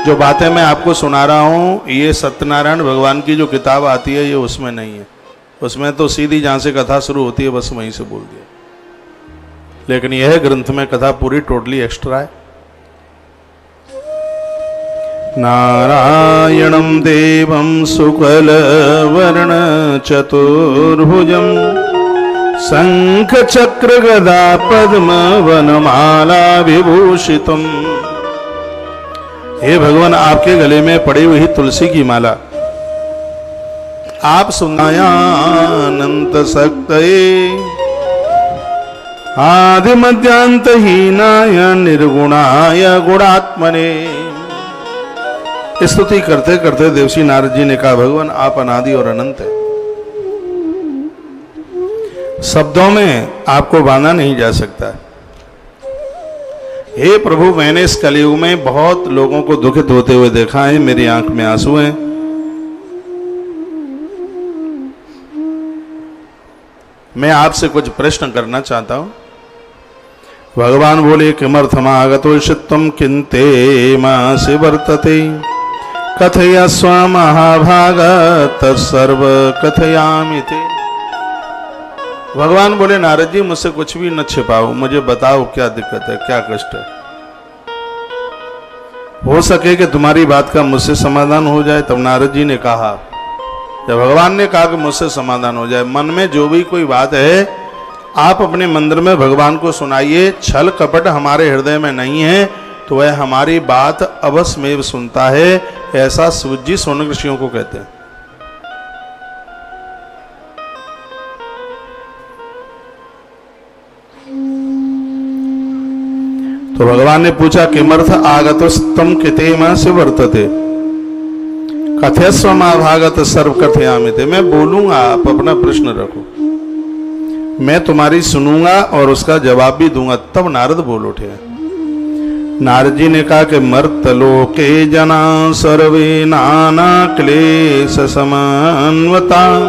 जो बातें मैं आपको सुना रहा हूं ये सत्यनारायण भगवान की जो किताब आती है ये उसमें नहीं है। उसमें तो सीधी जहां से कथा शुरू होती है बस वहीं से बोल दिया, लेकिन यह ग्रंथ में कथा पूरी टोटली एक्स्ट्रा है। नारायणं देवं शुक्लवर्ण चतुर्भुजं शंख चक्र गदा पद्म वनमाला विभूषितम्। हे भगवान, आपके गले में पड़ी हुई तुलसी की माला आप सुनायानंत सक्तये आदि मध्यांत हीनाय निर्गुणाय गुणात्मने। स्तुति करते करते देवसी नारद जी ने कहा, भगवान आप अनादि और अनंत है, शब्दों में आपको बांधा नहीं जा सकता। हे प्रभु, मैंने इस कलयुग में बहुत लोगों को दुखित होते हुए देखा है, मेरी आंख में आंसू हैं। मैं आपसे कुछ प्रश्न करना चाहता हूं। भगवान बोले, किमर्थमागतो चित्तम किन्ते मासि वर्तते कथयस्व महाभाग तत्सर्व कथयामि ते। भगवान बोले, नारद जी मुझसे कुछ भी न छिपाओ, मुझे बताओ क्या दिक्कत है, क्या कष्ट है। हो सके कि तुम्हारी बात का मुझसे समाधान हो जाए। तब नारद जी ने कहा, जब भगवान ने कहा कि मुझसे समाधान हो जाए, मन में जो भी कोई बात है आप अपने मंदिर में भगवान को सुनाइए। छल कपट हमारे हृदय में नहीं है तो वह हमारी बात अवश्य में सुनता है। ऐसा सूत जी सोनक ऋषियों को कहते हैं। तो भगवान ने पूछा, किमर्थ आगतस्तम कितेमासि वर्तते कथयस्व महाभागत सर्व कथयामि। मैं बोलूंगा, आप अपना प्रश्न रखो, मैं तुम्हारी सुनूंगा और उसका जवाब भी दूंगा। तब नारद बोल उठे। नारद जी ने कहा कि मर्तलोके जना सर्वे नाना क्लेश समन्वता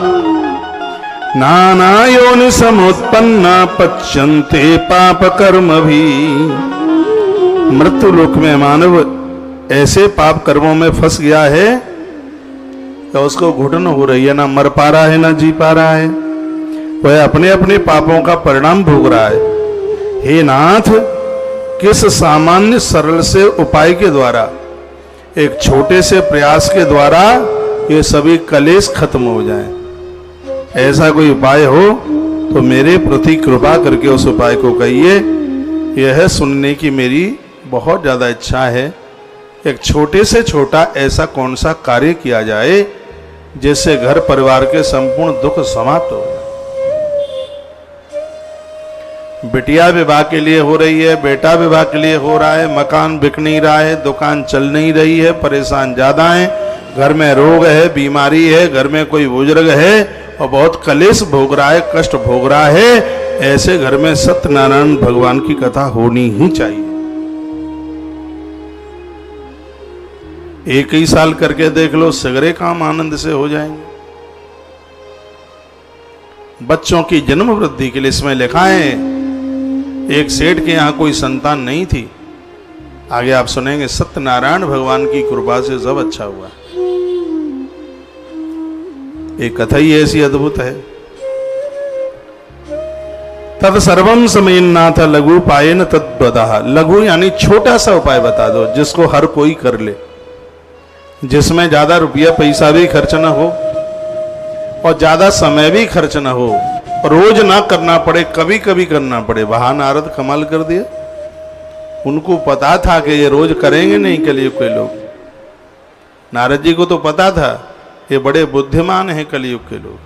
नाना योनि समुत्पन्ना पच्यन्ते पाप कर्म भी। मृत्यु लोक में मानव ऐसे पाप कर्मों में फंस गया है तो उसको घुटन हो रही है, ना मर पा रहा है ना जी पा रहा है, वह अपने अपने पापों का परिणाम भोग रहा है। हे नाथ, किस सामान्य सरल से उपाय के द्वारा, एक छोटे से प्रयास के द्वारा ये सभी कलेश खत्म हो जाएं। ऐसा कोई उपाय हो तो मेरे प्रति कृपा करके उस उपाय को कहिए। यह सुनने की मेरी बहुत ज्यादा इच्छा है। एक छोटे से छोटा ऐसा कौन सा कार्य किया जाए जिससे घर परिवार के संपूर्ण दुख समाप्त हो। बिटिया विवाह के लिए हो रही है, बेटा विवाह के लिए हो रहा है, मकान बिक नहीं रहा है, दुकान चल नहीं रही है, परेशान ज्यादा है, घर में रोग है, बीमारी है, घर में कोई बुजुर्ग है और बहुत कलेश भोग रहा है, कष्ट भोग रहा है। ऐसे घर में सत्यनारायण भगवान की कथा होनी ही चाहिए। एक ही साल करके देख लो, सगरे काम आनंद से हो जाएंगे। बच्चों की जन्म वृद्धि के लिए इसमें लिखा है, एक सेठ के यहां कोई संतान नहीं थी। आगे आप सुनेंगे, सत्यनारायण भगवान की कृपा से सब अच्छा हुआ। एक कथा ही ऐसी अद्भुत है। तद सर्वम समेन्नाथ लघु पायेन तद्वदः। लघु यानी छोटा सा उपाय बता दो जिसको हर कोई कर ले, जिसमें ज्यादा रुपया पैसा भी खर्च न हो और ज्यादा समय भी खर्च न हो, रोज ना करना पड़े, कभी कभी करना पड़े। वहां नारद कमाल कर दिया। उनको पता था कि ये रोज करेंगे नहीं कलयुग के लोग। नारद जी को तो पता था ये बड़े बुद्धिमान हैं कलयुग के लोग।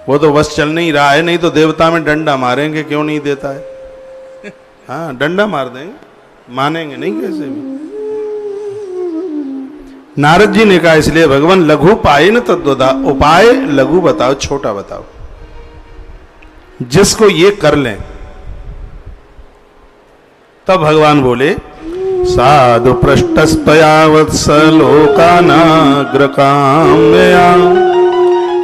वो तो बस चल नहीं रहा है, नहीं तो देवता में डंडा मारेंगे, क्यों नहीं देता है। हाँ, डंडा मार देंगे, मानेंगे नहीं कैसे भी। नारद जी ने कहा, इसलिए भगवान लघु पाए न तद्वदा, उपाय लघु बताओ, छोटा बताओ जिसको ये कर लें। तब भगवान बोले, साधु पृष्ठस्तया वत्सलोकानाग्रकाम्यया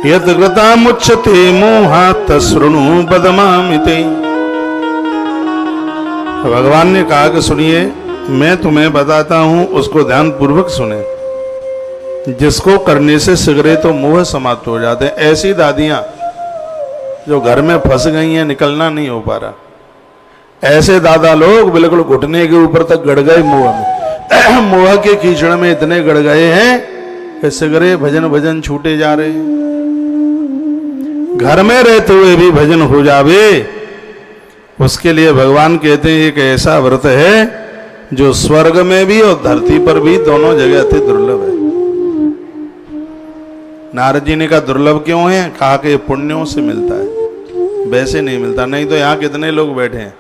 यत् कृतामुच्यते मोहात् तशृणु बदमामिते। भगवान ने कहा कि सुनिए, मैं तुम्हें बताता हूं, उसको ध्यान पूर्वक सुने, जिसको करने से शीघ्र तो मोह समाप्त हो जाते हैं। ऐसी दादियां जो घर में फंस गई हैं, निकलना नहीं हो पा रहा, ऐसे दादा लोग बिल्कुल घुटने के ऊपर तक गड़ गए मोह में। मोह के कीचड़ में इतने गड़ गए हैं कि शीघ्र भजन भजन छूटे जा रहे हैं। घर में रहते हुए भी भजन हो जावे, उसके लिए भगवान कहते हैं एक ऐसा व्रत है जो स्वर्ग में भी और धरती पर भी दोनों जगह अति दुर्लभ है। नारद जी ने कहा दुर्लभ क्यों है? कहा कि पुण्यों से मिलता है, वैसे नहीं मिलता। नहीं तो यहां कितने लोग बैठे हैं,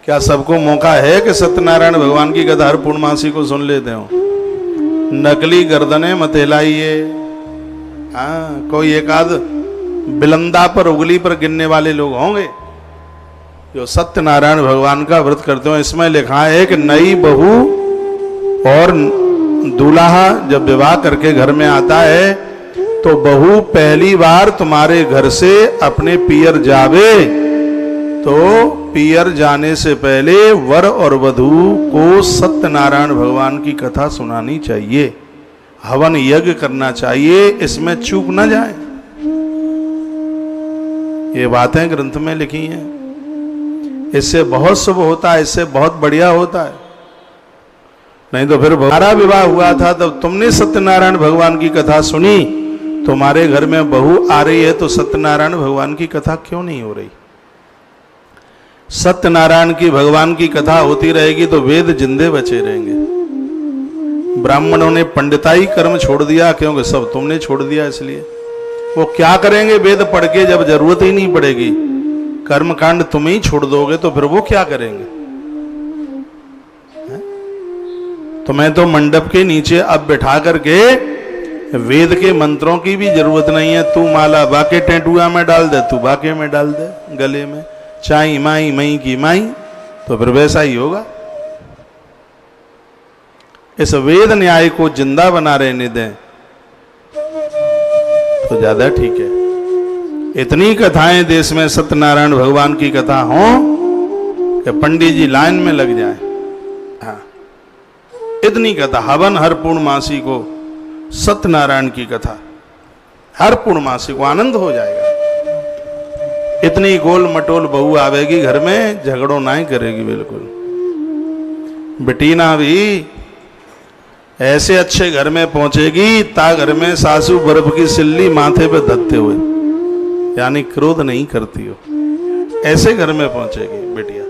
क्या सबको मौका है कि सत्यनारायण भगवान की कथा हर पूर्णमासी को सुन लेते हो? नकली गर्दनें मत हिलाइए। हाँ, कोई एक आध बिलंदा पर उंगली पर गिनने वाले लोग होंगे जो सत्यनारायण भगवान का व्रत करते हो। इसमें लिखा है कि नई बहू और दूल्हा जब विवाह करके घर में आता है तो बहू पहली बार तुम्हारे घर से अपने पियर जावे तो पियर जाने से पहले वर और वधू को सत्यनारायण भगवान की कथा सुनानी चाहिए, हवन यज्ञ करना चाहिए, इसमें चूक न जाए। ये बातें ग्रंथ में लिखी हैं। इससे बहुत शुभ होता है, इससे बहुत बढ़िया होता है। नहीं तो फिर हमारा विवाह हुआ था तब तुमने सत्यनारायण भगवान की कथा सुनी, तुम्हारे घर में बहू आ रही है तो सत्यनारायण भगवान की कथा क्यों नहीं हो रही? सत्यनारायण की भगवान की कथा होती रहेगी तो वेद जिंदे बचे रहेंगे। ब्राह्मणों ने पंडिताई कर्म छोड़ दिया क्योंकि सब तुमने छोड़ दिया, इसलिए वो क्या करेंगे वेद पढ़ के जब जरूरत ही नहीं पड़ेगी? कर्म कांड तुम ही छोड़ दोगे तो फिर वो क्या करेंगे? तुम्हें तो मंडप के नीचे अब बिठा करके वेद के मंत्रों की भी जरूरत नहीं है। तू माला बाके टेंटुआ में डाल दे, तू बाके में डाल दे, गले में चाई माई मई की माई, तो फिर वैसा ही होगा। इस वेद न्याय को जिंदा बना रहने दें तो ज्यादा ठीक है। इतनी कथाएं देश में सत्यनारायण भगवान की कथा हो कि पंडित जी लाइन में लग जाए। हाँ, इतनी कथा, हवन हर पूर्णमासी को सत्यनारायण की कथा, हर पूर्णमासी को आनंद हो जाएगा। इतनी गोल मटोल बहू आवेगी घर में, झगड़ो ना ही करेगी बिल्कुल। बेटीना भी ऐसे अच्छे घर में पहुंचेगी ता घर में सासू बर्फ की सिल्ली माथे पे धत्ते हुए, यानी क्रोध नहीं करती हो, ऐसे घर में पहुंचेगी बेटिया।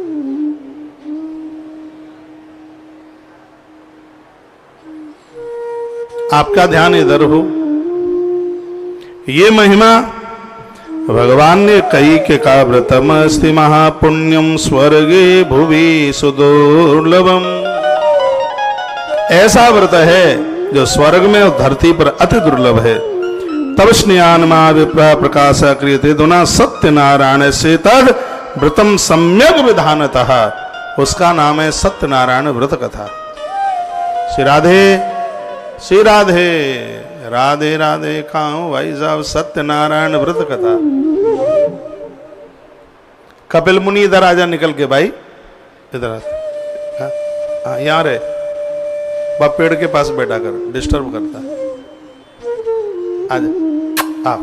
आपका ध्यान इधर हो। ये महिमा भगवान ने कही के का व्रतम अस्ति महापुण्यम स्वर्गे भुवि सुदुर्लभम। ऐसा व्रत है जो स्वर्ग में और धरती पर अति दुर्लभ है। तब स्नेहान मा विप्रा प्रकाश क्रियते दुना सत्यनारायण से तद व्रतम सम्यक विधानतः। उसका नाम है सत्यनारायण व्रत कथा। श्री राधे श्री राधे राधे राधे। खाओ भाई साहब सत्यनारायण व्रत कथा। कपिल मुनि इधर आजा निकल के भाई, इधर आ, यहाँ रहे, बाप पेड़ के पास बैठा कर, डिस्टर्ब करता। आजा आप।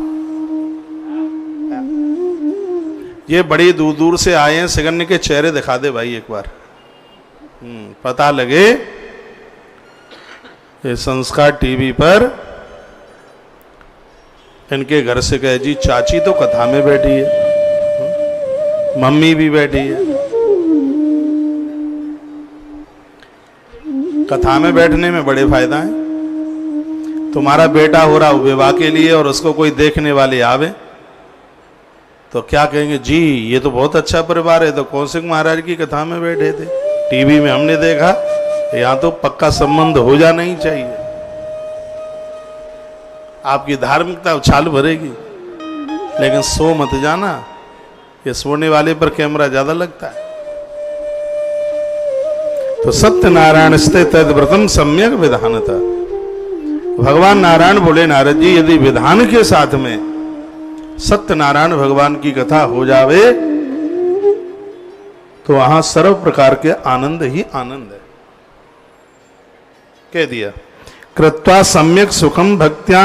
ये बड़ी दूर दूर से आए हैं, सिगन्नी के चेहरे दिखा दे भाई एक बार, पता लगे। ये संस्कार टीवी पर इनके घर से कहे जी चाची तो कथा में बैठी है, मम्मी भी बैठी है। कथा में बैठने में बड़े फायदा है। तुम्हारा बेटा हो रहा विवाह के लिए और उसको कोई देखने वाले आवे तो क्या कहेंगे, जी ये तो बहुत अच्छा परिवार है, तो कौशिक महाराज की कथा में बैठे थे, टीवी में हमने देखा। यहां तो पक्का संबंध हो जाना ही चाहिए। आपकी धार्मिकता उछाल भरेगी, लेकिन सो मत जाना, ये सोने वाले पर कैमरा ज्यादा लगता है। तो सत्यनारायण स्ते तद व्रतम सम्यक विधानता। भगवान नारायण बोले नारद जी, यदि विधान के साथ में सत्यनारायण भगवान की कथा हो जावे तो वहां सर्व प्रकार के आनंद ही आनंद है। कह दिया कृत्वा सम्यक सुखम भक्त्या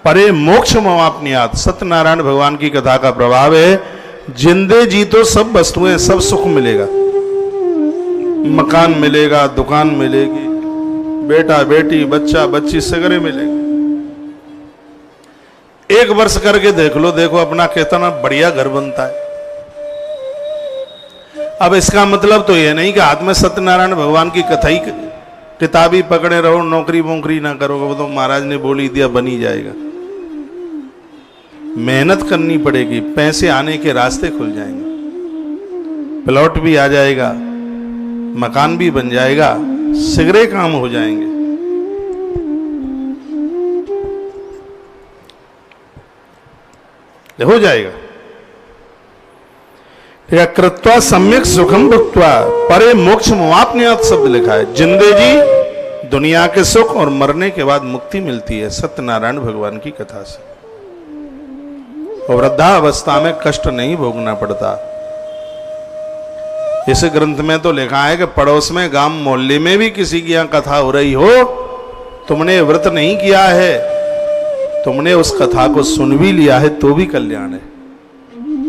परे मोक्ष मवाप्नियात। सत्यनारायण भगवान की कथा का प्रभाव है, जिंदे जी तो सब वस्तुएं, सब सुख मिलेगा, मकान मिलेगा, दुकान मिलेगी, बेटा बेटी बच्चा बच्ची सगरे मिलेगा। एक वर्ष करके देख लो, देखो अपना कितना बढ़िया घर बनता है। अब इसका मतलब तो यह नहीं कि हाथ में सत्यनारायण भगवान की कथा ही किताब ही पकड़े रहो, नौकरी वोकरी ना करोगे, वो तो महाराज ने बोली दिया बनी जाएगा। मेहनत करनी पड़ेगी, पैसे आने के रास्ते खुल जाएंगे, प्लॉट भी आ जाएगा, मकान भी बन जाएगा, सिगरे काम हो जाएंगे। हो जाएगा। कृत्वा सम्यक सुखम भुक्त्वा परे मोक्ष मुआपनियात शब्द लिखा है। जिंदे जी दुनिया के सुख और मरने के बाद मुक्ति मिलती है सत्यनारायण भगवान की कथा से, और वृद्धावस्था में कष्ट नहीं भोगना पड़ता। इस ग्रंथ में तो लिखा है कि पड़ोस में गांव मोहल्ले में भी किसी की यहां कथा हो रही हो, तुमने व्रत नहीं किया है, तुमने उस कथा को सुन भी लिया है, तो भी कल्याण है,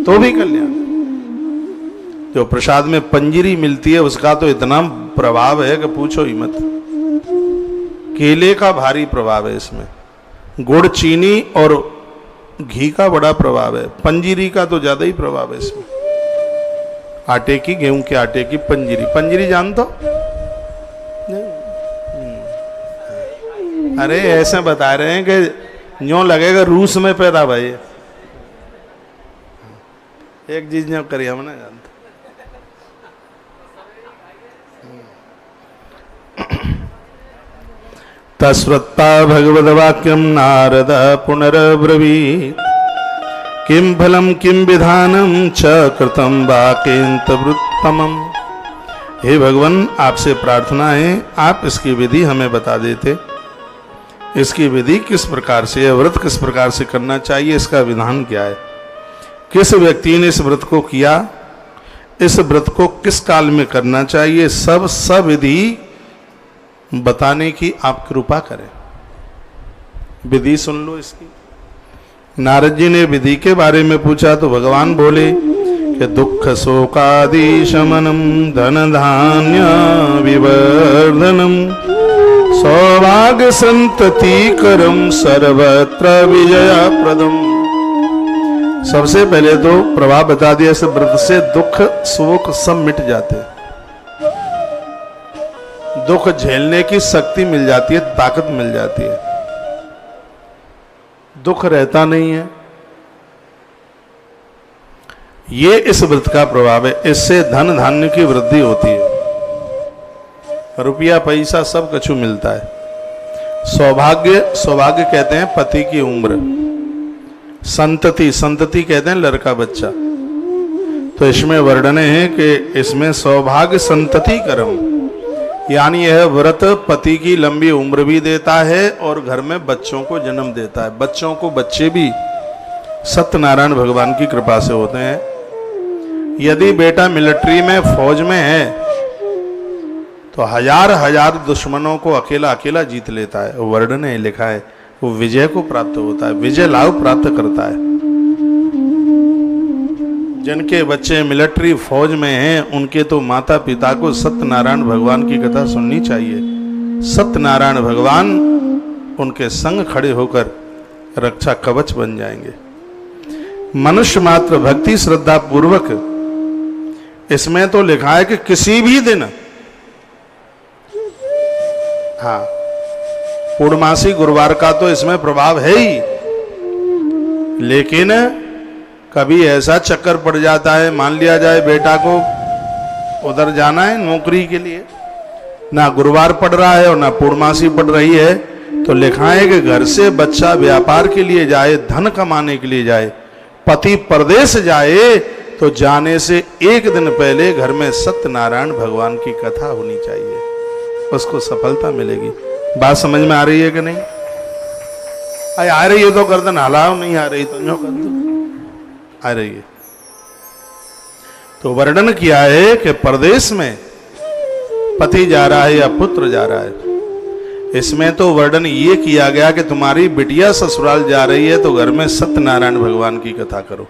तो भी कल्याण। जो प्रसाद में पंजीरी मिलती है उसका तो इतना प्रभाव है कि पूछो ही मत। केले का भारी प्रभाव है इसमें, गुड़ चीनी और घी का बड़ा प्रभाव है, पंजीरी का तो ज्यादा ही प्रभाव है इसमें। आटे की, गेहूं के आटे की पंजीरी, पंजीरी जानते हो? अरे ऐसे बता रहे हैं कि यूं लगेगा रूस में पैदा भाई, एक चीज यूं करी हम ना जानते। तस्वत्ता भगवद्वाक्यम नारद पुनरब्रवीत् किम फलम किम विधानम च कृतम वाक्यंतवृत्तमम्। हे भगवान, आपसे प्रार्थना है आप इसकी विधि हमें बता देते, इसकी विधि किस प्रकार से है, व्रत किस प्रकार से करना चाहिए, इसका विधान क्या है, किस व्यक्ति ने इस व्रत को किया, इस व्रत को किस काल में करना चाहिए, सब विधि बताने की आप कृपा करें। विधि सुन लो इसकी। नारद जी ने विधि के बारे में पूछा तो भगवान बोले कि दुख शोकादि शमनम धन धान्य विवर्धनम सौभाग्य संतति करम सर्वत्र विजया प्रदम। सबसे पहले तो प्रभाव बता दिया, इस व्रत से दुख शोक सब मिट जाते, दुख झेलने की शक्ति मिल जाती है, ताकत मिल जाती है, दुख रहता नहीं है। ये इस व्रत का प्रभाव है। इससे धन धान्य की वृद्धि होती है, रुपया पैसा सब कछु मिलता है। सौभाग्य कहते हैं पति की उम्र, संतति कहते हैं लड़का बच्चा। तो इसमें वर्णन है कि इसमें सौभाग्य संतति करम, यानी यह व्रत पति की लंबी उम्र भी देता है और घर में बच्चों को जन्म देता है। बच्चों को बच्चे भी सत्यनारायण भगवान की कृपा से होते हैं। यदि बेटा मिलिट्री में फौज में है तो हजार दुश्मनों को अकेला जीत लेता है। वर्णन है, लिखा है, वो विजय को प्राप्त होता है, विजय लाभ प्राप्त करता है। जिनके बच्चे मिलिट्री फौज में हैं उनके तो माता पिता को सत्यनारायण भगवान की कथा सुननी चाहिए। सत्यनारायण भगवान उनके संग खड़े होकर रक्षा कवच बन जाएंगे। मनुष्य मात्र भक्ति श्रद्धा पूर्वक, इसमें तो लिखा है कि किसी भी दिन, हाँ पूर्णमासी गुरुवार का तो इसमें प्रभाव है ही, लेकिन कभी ऐसा चक्कर पड़ जाता है, मान लिया जाए बेटा को उधर जाना है नौकरी के लिए, ना गुरुवार पड़ रहा है और ना पूर्णमासी पड़ रही है, तो लिखा है कि घर से बच्चा व्यापार के लिए जाए, धन कमाने के लिए जाए, पति परदेश जाए, तो जाने से एक दिन पहले घर में सत्यनारायण भगवान की कथा होनी चाहिए, उसको सफलता मिलेगी। बात समझ में आ रही है कि नहीं? आ रही है तो गर्दन हलाओ, नहीं आ रही तो यूं कर दो। आ रही है तो वर्णन किया है कि परदेश में पति जा रहा है या पुत्र जा रहा है। इसमें तो वर्णन ये किया गया कि तुम्हारी बिटिया ससुराल जा रही है तो घर में सत्यनारायण भगवान की कथा करो,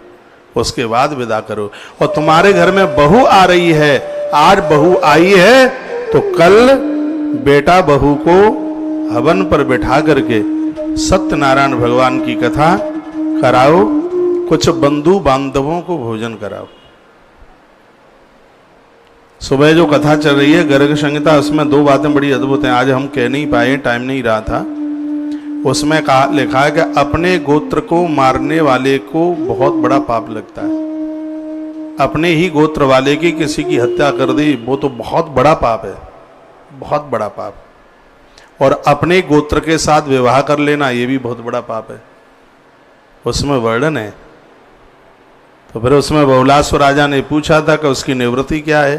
उसके बाद विदा करो। और तुम्हारे घर में बहू आ रही है, आज बहू आई है तो कल बेटा बहू को हवन पर बिठा करके सत्यनारायण भगवान की कथा कराओ, कुछ बंधु बांधवों को भोजन कराओ। सुबह जो कथा चल रही है गर्ग संहिता, उसमें दो बातें बड़ी अद्भुत हैं, आज हम कह नहीं पाए, टाइम नहीं रहा था। उसमें कहा लिखा है कि अपने गोत्र को मारने वाले को बहुत बड़ा पाप लगता है। अपने ही गोत्र वाले की किसी की हत्या कर दी, वो तो बहुत बड़ा पाप है, बहुत बड़ा पाप। और अपने गोत्र के साथ विवाह कर लेना, ये भी बहुत बड़ा पाप है, उसमें वर्णन है। तो फिर उसमें बहुलासुर राजा ने पूछा था कि उसकी निवृत्ति क्या है,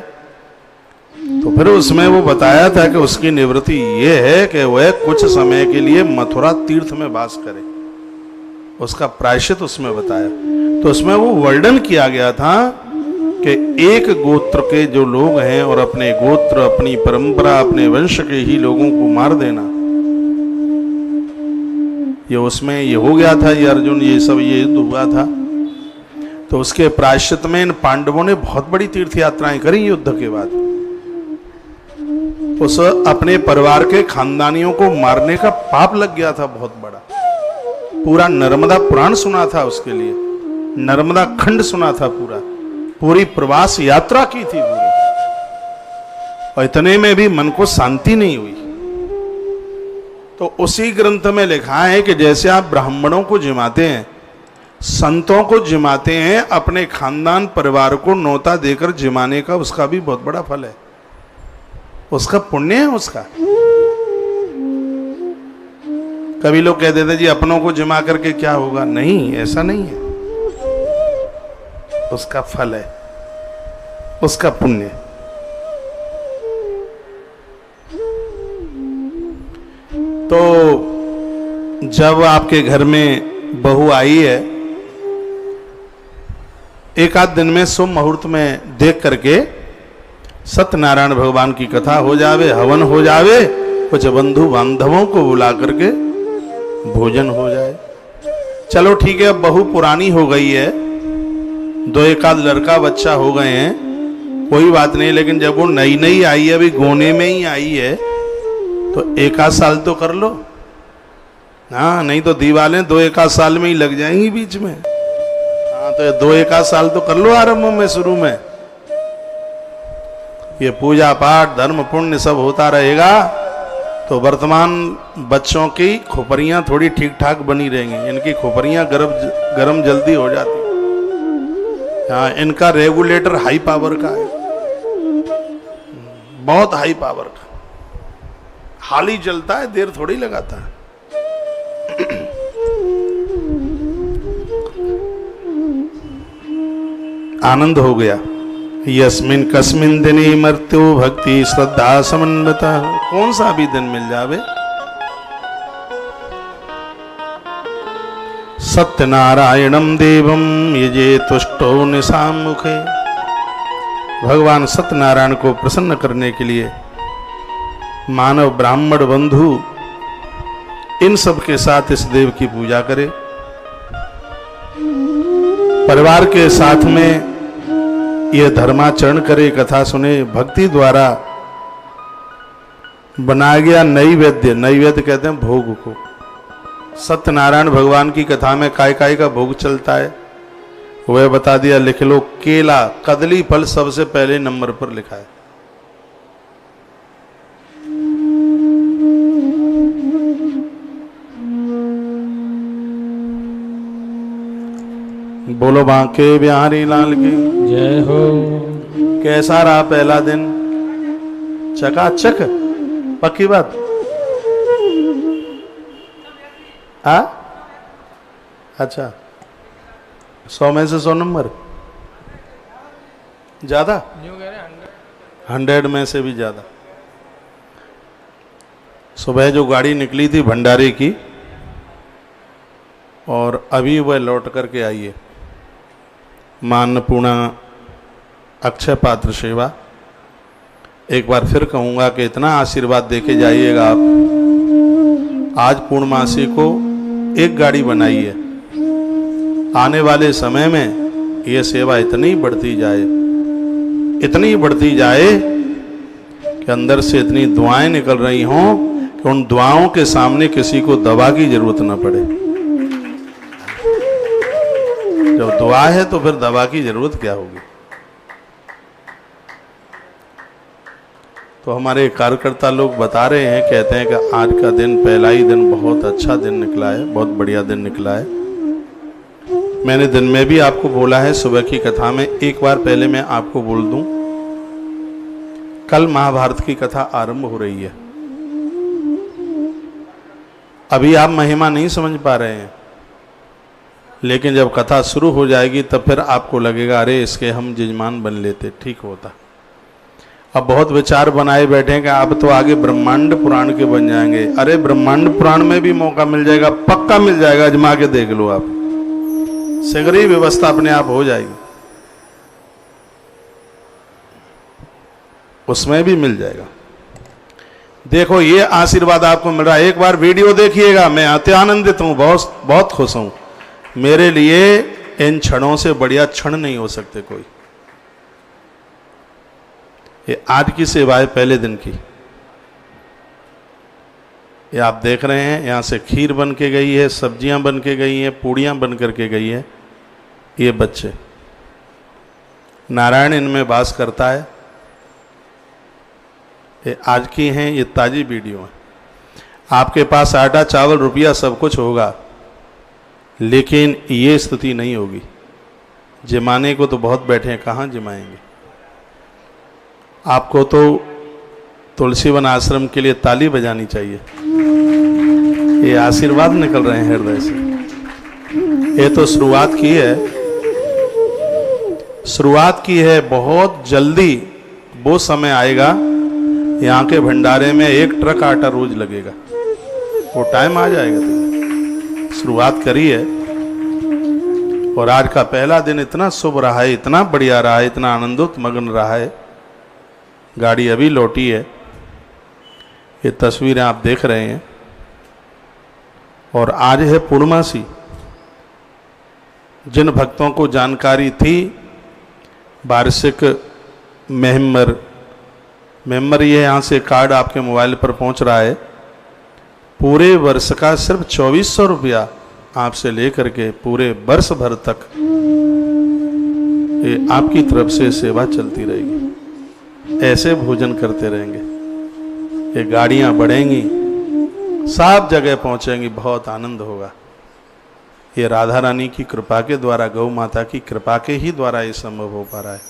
तो फिर उसमें वो बताया था कि उसकी निवृत्ति ये है कि वह कुछ समय के लिए मथुरा तीर्थ में वास करे, उसका प्रायश्चित उसमें बताया। तो उसमें वो वर्णन किया गया था कि एक गोत्र के जो लोग हैं और अपने गोत्र, अपनी परंपरा, अपने वंश के ही लोगों को मार देना, ये उसमें ये हो गया था, ये अर्जुन ये सब ये युद्ध हुआ था। तो उसके प्रायश्चित में इन पांडवों ने बहुत बड़ी तीर्थ यात्राएं करी युद्ध के बाद। उस अपने परिवार के खानदानियों को मारने का पाप लग गया था बहुत बड़ा। पूरा नर्मदा पुराण सुना था उसके लिए, नर्मदा खंड सुना था, पूरी प्रवास यात्रा की थी पूरी, और इतने में भी मन को शांति नहीं हुई। तो उसी ग्रंथ में लिखा है कि जैसे आप ब्राह्मणों को जिमाते हैं, संतों को जिमाते हैं, अपने खानदान परिवार को न्योता देकर जिमाने का उसका भी बहुत बड़ा फल है, उसका पुण्य है उसका। कभी लोग कह देते जी अपनों को जिमा करके क्या होगा, नहीं, ऐसा नहीं है, उसका फल है, उसका पुण्य। तो जब आपके घर में बहू आई है, एक आध दिन में शुभ मुहूर्त में देख करके सत्यनारायण भगवान की कथा हो जावे, हवन हो जावे, कुछ बंधु बांधवों को बुला करके भोजन हो जाए। चलो ठीक है, अब बहू पुरानी हो गई है, दो एक आध लड़का बच्चा हो गए हैं, कोई बात नहीं, लेकिन जब वो नई नई आई है, अभी गोने में ही आई है, तो एक आध साल तो कर लो। हाँ, नहीं तो दीवालें दो एक आध साल में ही लग जाएंगी बीच में। हाँ, तो दो एक आध साल तो कर लो आरंभ में, शुरू में। ये पूजा पाठ धर्म पुण्य सब होता रहेगा तो वर्तमान बच्चों की खोपड़ियां थोड़ी ठीक ठाक बनी रहेंगी। इनकी खोपड़ियां गरम जल्दी हो जाती। हाँ, इनका रेगुलेटर हाई पावर का है, बहुत हाई पावर का, हाल ही जलता है, देर थोड़ी लगाता है। आनंद हो गया। यस्मिन कस्मिन दिने मृत्यु भक्ति श्रद्धा समन्विता, कौन सा भी दिन मिल जावे। सत्यनारायणम देवम यजे तुष्टो निशाम मुखे, भगवान सत्यनारायण को प्रसन्न करने के लिए मानव ब्राह्मण बंधु इन सब के साथ इस देव की पूजा करे, परिवार के साथ में यह धर्माचरण करे, कथा सुने। भक्ति द्वारा बनाया गया नैवेद्य, नैवेद्य कहते हैं भोग को। सत्यनारायण भगवान की कथा में काय काय का भोग चलता है वह बता दिया, लिख लो। केला, कदली फल सबसे पहले नंबर पर लिखा है। बोलो बांके बिहारी लाल की जय हो। कैसा रहा पहला दिन? चकाचक, पक्की बात। अच्छा, 100 में से 100 नंबर ज्यादा, 100 में से भी ज्यादा। सुबह जो गाड़ी निकली थी भंडारे की और अभी वह लौट करके आई है, मां अन्नपूर्णा अक्षय पात्र सेवा। एक बार फिर कहूँगा कि इतना आशीर्वाद देके जाइएगा आप। आज पूर्णमासी को एक गाड़ी बनाई है, आने वाले समय में ये सेवा इतनी बढ़ती जाए कि अंदर से इतनी दुआएं निकल रही हों कि उन दुआओं के सामने किसी को दवा की जरूरत ना पड़े। जब दुआ है तो फिर दवा की जरूरत क्या होगी। तो हमारे कार्यकर्ता लोग बता रहे हैं, कहते हैं कि आज का दिन, पहला ही दिन बहुत अच्छा दिन निकला है, बहुत बढ़िया दिन निकला है। मैंने दिन में भी आपको बोला है सुबह की कथा में। एक बार पहले मैं आपको बोल दूं, कल महाभारत की कथा आरंभ हो रही है। अभी आप महिमा नहीं समझ पा रहे हैं, लेकिन जब कथा शुरू हो जाएगी तब फिर आपको लगेगा अरे इसके हम जजमान बन लेते, ठीक होता। अब बहुत विचार बनाए बैठे हैं कि आप तो आगे ब्रह्मांड पुराण के बन जाएंगे। अरे ब्रह्मांड पुराण में भी मौका मिल जाएगा, पक्का मिल जाएगा, अजमा के देख लो आप, शीघ्र ही व्यवस्था अपने आप हो जाएगी, उसमें भी मिल जाएगा। देखो ये आशीर्वाद आपको मिल रहा है, एक बार वीडियो देखिएगा। मैं अति आनंदित हूं, बहुत खुश हूं। मेरे लिए इन क्षणों से बढ़िया क्षण नहीं हो सकते कोई। ये आज की सेवा है पहले दिन की। ये आप देख रहे हैं, यहाँ से खीर बन के गई है, सब्जियां बन के गई हैं, पूड़ियां बन करके गई है। ये बच्चे, नारायण इनमें वास करता है। ये आज की हैं, ये ताजी वीडियो है। आपके पास आटा चावल रुपया सब कुछ होगा, लेकिन ये स्थिति नहीं होगी। जमाने को तो बहुत बैठे हैं, कहाँ जमाएंगे। आपको तो तुलसी वन आश्रम के लिए ताली बजानी चाहिए। ये आशीर्वाद निकल रहे हैं हृदय से। ये तो शुरुआत की है। बहुत जल्दी वो समय आएगा, यहाँ के भंडारे में 1 ट्रक आटा रोज लगेगा। वो टाइम आ जाएगा। तो शुरुआत करी है, और आज का पहला दिन इतना शुभ रहा है, इतना बढ़िया रहा है, इतना आनंदोत मग्न रहा है। गाड़ी अभी लौटी है, ये तस्वीरें आप देख रहे हैं। और आज है पूर्णमासी। जिन भक्तों को जानकारी थी वार्षिक मेंबर ये यहाँ से कार्ड आपके मोबाइल पर पहुँच रहा है। पूरे वर्ष का सिर्फ 2400 रुपया आपसे लेकर के पूरे वर्ष भर तक ये आपकी तरफ से सेवा चलती रहेगी। ऐसे भोजन करते रहेंगे, ये गाड़ियां बढ़ेंगी, सब जगह पहुंचेंगी, बहुत आनंद होगा। ये राधा रानी की कृपा के द्वारा, गौ माता की कृपा के ही द्वारा ये संभव हो पा रहा है।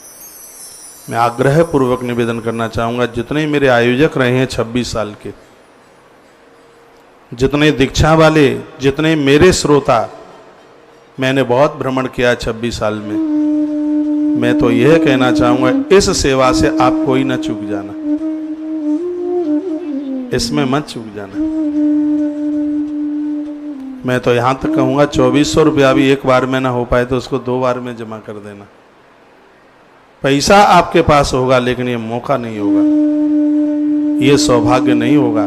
मैं आग्रह पूर्वक निवेदन करना चाहूँगा, जितने मेरे आयोजक रहे हैं 26 साल के, जितने दीक्षा वाले, जितने मेरे श्रोता, मैंने बहुत भ्रमण किया 26 साल में। मैं तो यह कहना चाहूँगा, इस सेवा से आप कोई ना चूक जाना, इसमें मत चूक जाना। मैं तो यहाँ तक कहूँगा 2400 रुपया भी एक बार में ना हो पाए तो उसको 2 बार में जमा कर देना। पैसा आपके पास होगा, लेकिन ये मौका नहीं होगा, ये सौभाग्य नहीं होगा।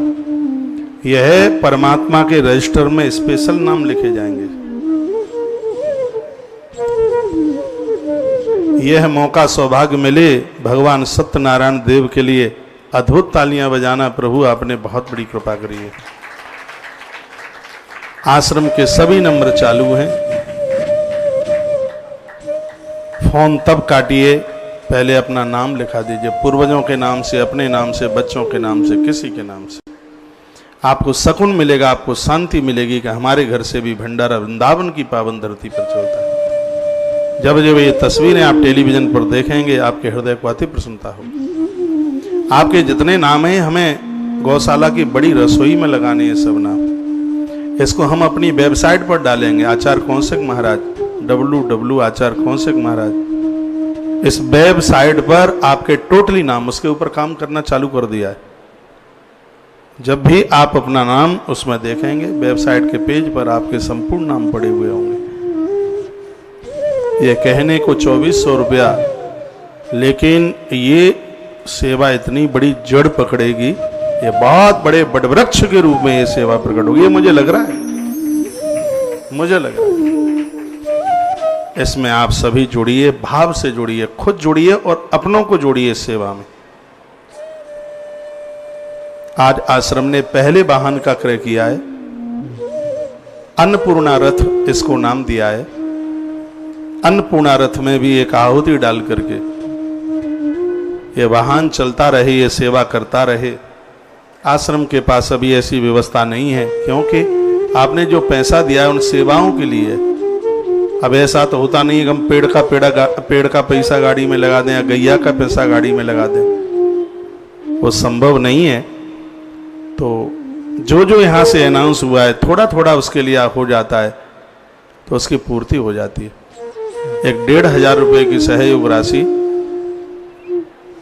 यह परमात्मा के रजिस्टर में स्पेशल नाम लिखे जाएंगे। यह मौका सौभाग्य मिले, भगवान सत्यनारायण देव के लिए अद्भुत तालियां बजाना। प्रभु आपने बहुत बड़ी कृपा करी है। आश्रम के सभी नंबर चालू हैं। फोन तब काटिए, पहले अपना नाम लिखा दीजिए, पूर्वजों के नाम से, अपने नाम से, बच्चों के नाम से, किसी के नाम से। आपको सकून मिलेगा, आपको शांति मिलेगी कि हमारे घर से भी भंडारा वृंदावन की पावन धरती पर चलता है। जब जब ये तस्वीरें आप टेलीविजन पर देखेंगे, आपके हृदय को अति प्रसन्नता होगी। आपके जितने नाम हैं, हमें गौशाला की बड़ी रसोई में लगाने हैं सब नाम। इसको हम अपनी वेबसाइट पर डालेंगे, आचार्य कौशिक महाराज, www आचार्य कौशिक महाराज। इस वेबसाइट पर आपके टोटली नाम, उसके ऊपर काम करना चालू कर दिया है। जब भी आप अपना नाम उसमें देखेंगे, वेबसाइट के पेज पर आपके संपूर्ण नाम पड़े हुए होंगे। ये कहने को 2400 रुपया लेकिन ये सेवा इतनी बड़ी जड़ पकड़ेगी, ये बहुत बड़े वटवृक्ष के रूप में ये सेवा प्रकट होगी, ये मुझे लग रहा है, मुझे लग रहा है। इसमें आप सभी जुड़िए, भाव से जुड़िए, खुद जुड़िए और अपनों को जोड़िए इस सेवा में। आज आश्रम ने पहले वाहन का क्रय किया है, अन्नपूर्णा रथ इसको नाम दिया है। अन्नपूर्णा रथ में भी एक आहुति डाल करके ये वाहन चलता रहे, ये सेवा करता रहे। आश्रम के पास अभी ऐसी व्यवस्था नहीं है, क्योंकि आपने जो पैसा दिया है उन सेवाओं के लिए। अब ऐसा तो होता नहीं है कि हम पेड़ का पैसा गाड़ी में लगा दें या गैया का पैसा गाड़ी में लगा दें, वो संभव नहीं है। तो जो जो यहाँ से अनाउंस हुआ है थोड़ा थोड़ा उसके लिए हो जाता है, तो उसकी पूर्ति हो जाती है। एक 1,500 रुपये की सहयोग राशि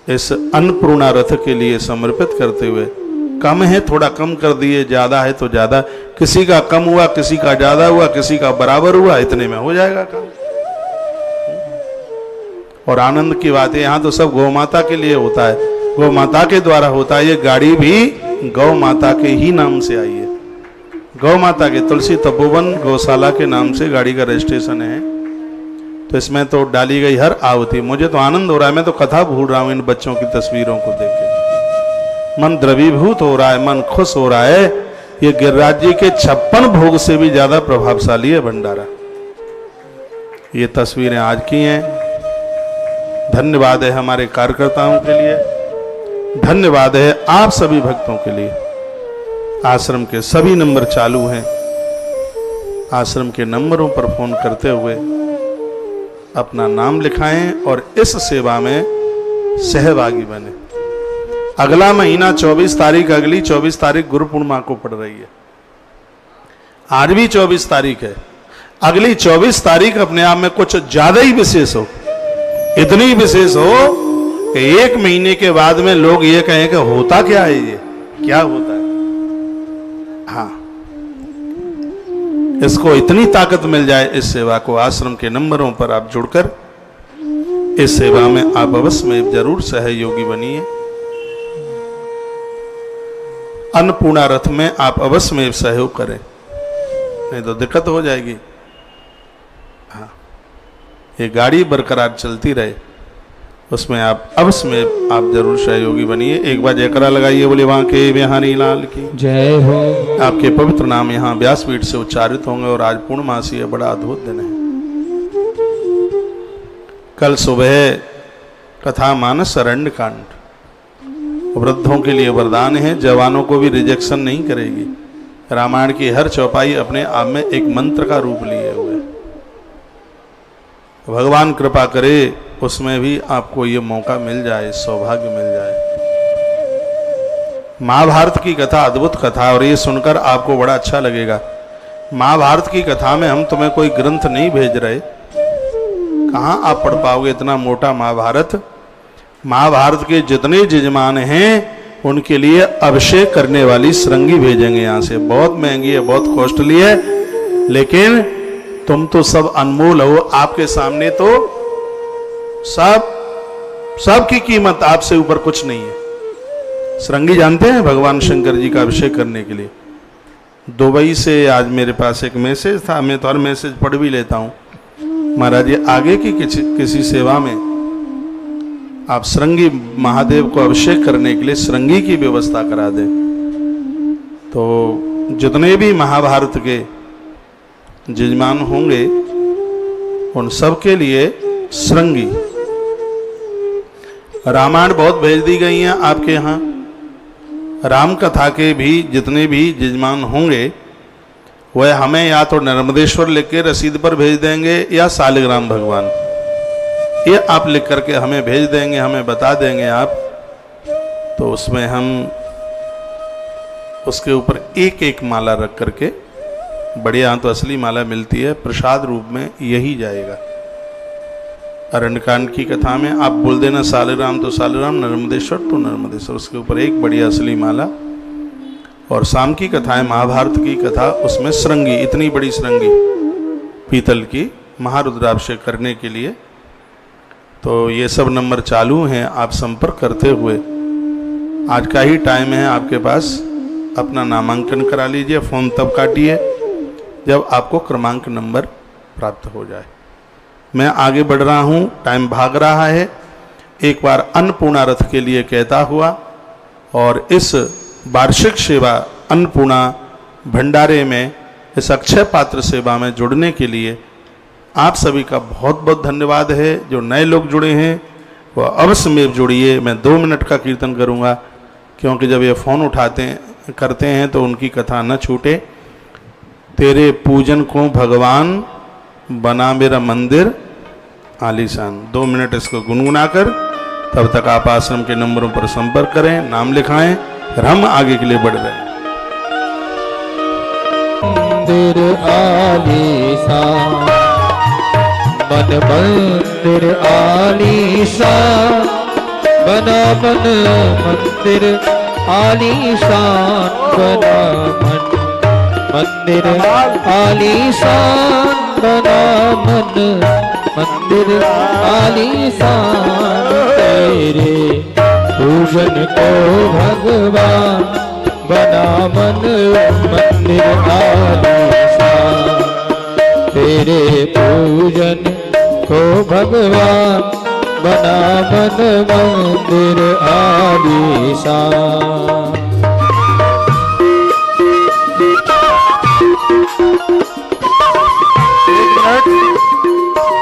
इस अन्नपूर्णा रथ के लिए समर्पित करते हुए, कम है थोड़ा कम कर दिए, ज्यादा है तो ज्यादा, किसी का कम हुआ, किसी का ज्यादा हुआ, किसी का बराबर हुआ, इतने में हो जाएगा काम। और आनंद की बात है, यहाँ तो सब गौ माता के लिए होता है, गौ माता के द्वारा होता है। ये गाड़ी भी गौ माता के ही नाम से आई है, गौ माता के तुलसी तपोवन गौशाला के नाम से गाड़ी का रजिस्ट्रेशन है। तो इसमें तो डाली गई हर आहुति, मुझे तो आनंद हो रहा है, मैं तो कथा भूल रहा हूं इन बच्चों की तस्वीरों को देख के। मन द्रवीभूत हो रहा है, मन खुश हो रहा है। ये गिरिराज जी के 56 भोग से भी ज्यादा प्रभावशाली है भंडारा। ये तस्वीरें आज की हैं। धन्यवाद है हमारे कार्यकर्ताओं के लिए, धन्यवाद है आप सभी भक्तों के लिए। आश्रम के सभी नंबर चालू हैं, आश्रम के नंबरों पर फोन करते हुए अपना नाम लिखाएं और इस सेवा में सहभागी बने। अगला महीना 24 तारीख, अगली 24 तारीख गुरु पूर्णिमा को पड़ रही है। आज भी 24 तारीख है, अगली 24 तारीख अपने आप में कुछ ज्यादा ही विशेष हो, इतनी विशेष हो कि 1 महीने के बाद में लोग ये कहें कि होता क्या है, ये क्या होता है। हाँ, इसको इतनी ताकत मिल जाए इस सेवा को। आश्रम के नंबरों पर आप जुड़कर इस सेवा में आप अवश्य में जरूर सहयोगी बनिए। अन्नपूर्णा रथ में आप अवश्य में सहयोग करें, नहीं तो दिक्कत हो जाएगी। हाँ, ये गाड़ी बरकरार चलती रहे, उसमें आप अवश्य में आप जरूर सहयोगी बनिए। एक बार जयकारा लगाइए, बोले वहां के बिहारी लाल की जय हो। आपके पवित्र नाम यहाँ व्यासपीठ से उच्चारित होंगे और आज पूर्णमासी है, बड़ा अद्भुत दिन है। कल सुबह कथा मानस अरण्य कांड वृद्धों के लिए वरदान है, जवानों को भी रिजेक्शन नहीं करेगी। रामायण की हर चौपाई अपने आप में एक मंत्र का रूप लिए हुए। भगवान कृपा करे उसमें भी आपको ये मौका मिल जाए, सौभाग्य मिल जाए। महाभारत की कथा अद्भुत कथा, और ये सुनकर आपको बड़ा अच्छा लगेगा। महाभारत की कथा में हम तुम्हें कोई ग्रंथ नहीं भेज रहे, कहाँ आप पढ़ पाओगे इतना मोटा महाभारत। महाभारत के जितने यजमान हैं उनके लिए अभिषेक करने वाली श्रृंगी भेजेंगे यहाँ से। बहुत महंगी है, बहुत कॉस्टली है, लेकिन तुम तो सब अनमोल हो। आपके सामने तो सब की कीमत आपसे ऊपर कुछ नहीं है। श्रृंगी जानते हैं, भगवान शंकर जी का अभिषेक करने के लिए। दुबई से आज मेरे पास एक मैसेज था, मैं तो हर मैसेज पढ़ भी लेता हूँ। महाराज ये आगे की किसी सेवा में आप श्रृंगी महादेव को अभिषेक करने के लिए श्रृंगी की व्यवस्था करा दें। तो जितने भी महाभारत के यजमान होंगे उन सब के लिए श्रृंगी। रामायण बहुत भेज दी गई हैं आपके यहाँ। राम कथा के भी जितने भी यजमान होंगे वह हमें या तो नर्मदेश्वर लिख के रसीद पर भेज देंगे या शालिग्राम भगवान, ये आप लिख करके हमें भेज देंगे, हमें बता देंगे आप। तो उसमें हम उसके ऊपर एक एक माला रख करके, बढ़िया तो असली माला मिलती है, प्रसाद रूप में यही जाएगा। अरण्यकांड की कथा में आप बोल देना शालिग्राम तो शालिग्राम, नर्मदेश्वर तो नर्मदेश्वर, उसके ऊपर एक बढ़िया असली माला। और शाम की कथा है महाभारत की कथा, उसमें श्रृंगी, इतनी बड़ी श्रृंगी पीतल की महारुद्राभिषेक करने के लिए तो ये सब नंबर चालू हैं, आप संपर्क करते हुए आज का ही टाइम है आपके पास, अपना नामांकन करा लीजिए। फ़ोन तब काटिए जब आपको क्रमांक नंबर प्राप्त हो जाए। मैं आगे बढ़ रहा हूँ, टाइम भाग रहा है। एक बार अन्नपूर्णा रथ के लिए कहता हुआ और इस वार्षिक सेवा अन्नपूर्णा भंडारे में इस अक्षय पात्र सेवा में जुड़ने के लिए आप सभी का बहुत बहुत धन्यवाद है। जो नए लोग जुड़े हैं वो अवश्य में जुड़िए। मैं 2 मिनट का कीर्तन करूँगा, क्योंकि जब ये फ़ोन करते हैं तो उनकी कथा न छूटे। तेरे पूजन को भगवान बना मेरा मंदिर आलीशान। 2 मिनट इसको गुनगुना कर तब तक आप आश्रम के नंबरों पर संपर्क करें, नाम लिखाएं, फिर हम आगे के लिए बढ़ रहे हैं। मंदिर आलीशान, मन मंदिर आलीशान, बना मन मंदिर आलीशान, बना मन मंदिर आलीशान, बना मन मंदिर आलीशान। तेरे पूजन को भगवान बना मन मंदिर आलीशान। तेरे पूजन को भगवान बना मन मंदिर आलीशान।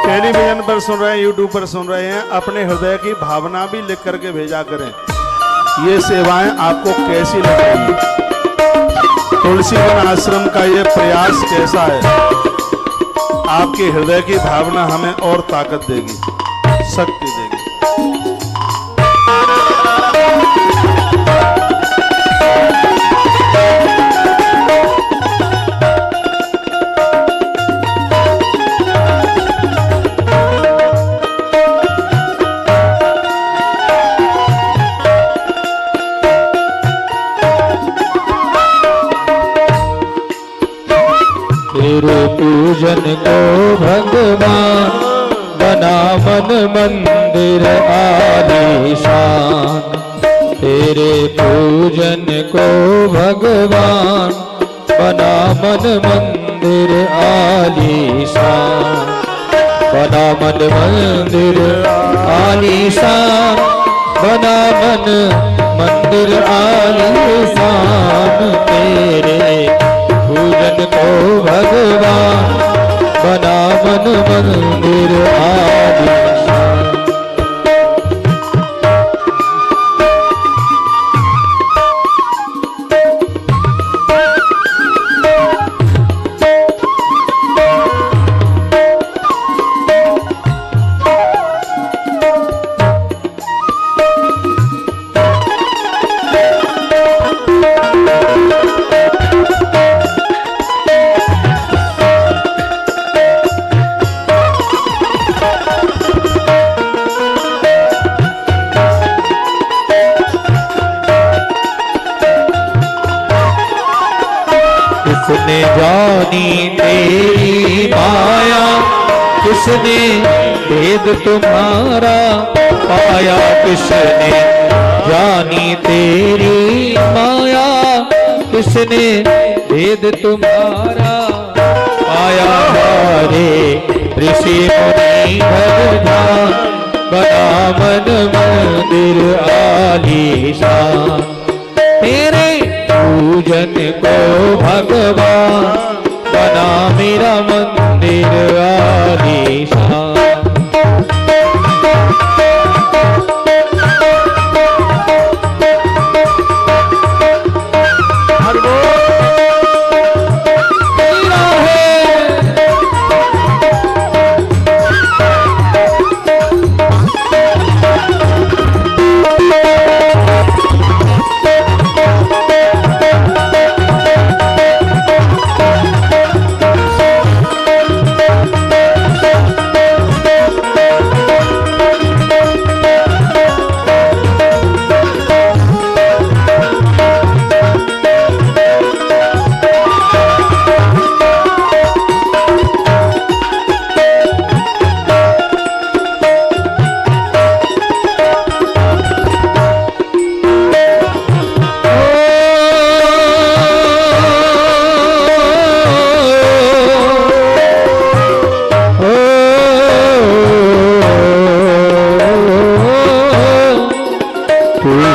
टेलीविजन पर सुन रहे हैं, यूट्यूब पर सुन रहे हैं, अपने हृदय की भावना भी लिख करके भेजा करें। ये सेवाएं आपको कैसी लग रही है? तुलसीवन आश्रम का ये प्रयास कैसा है? आपके हृदय की भावना हमें और ताकत देगी, शक्ति देगी। तेरे पूजन को भगवान बना मन मंदिर आलीशान। तेरे पूजन को भगवान बना मन मंदिर आलीशान, बना मन मंदिर आलीशान, बना मन मंदिर आलीशान। तेरे पूजन को भगवान बना मन मंदिर आलीशान। किसने जानी तेरी माया, किसने भेद तुम्हारा पाया। किसने जानी तेरी माया, किसने भेद तुम्हारा पाया। हरे ऋषि मुनि भगवान बना मन मंदिर आलीशान। तेरे पूजन को भगवान बना मेरा मंदिर आलीशान।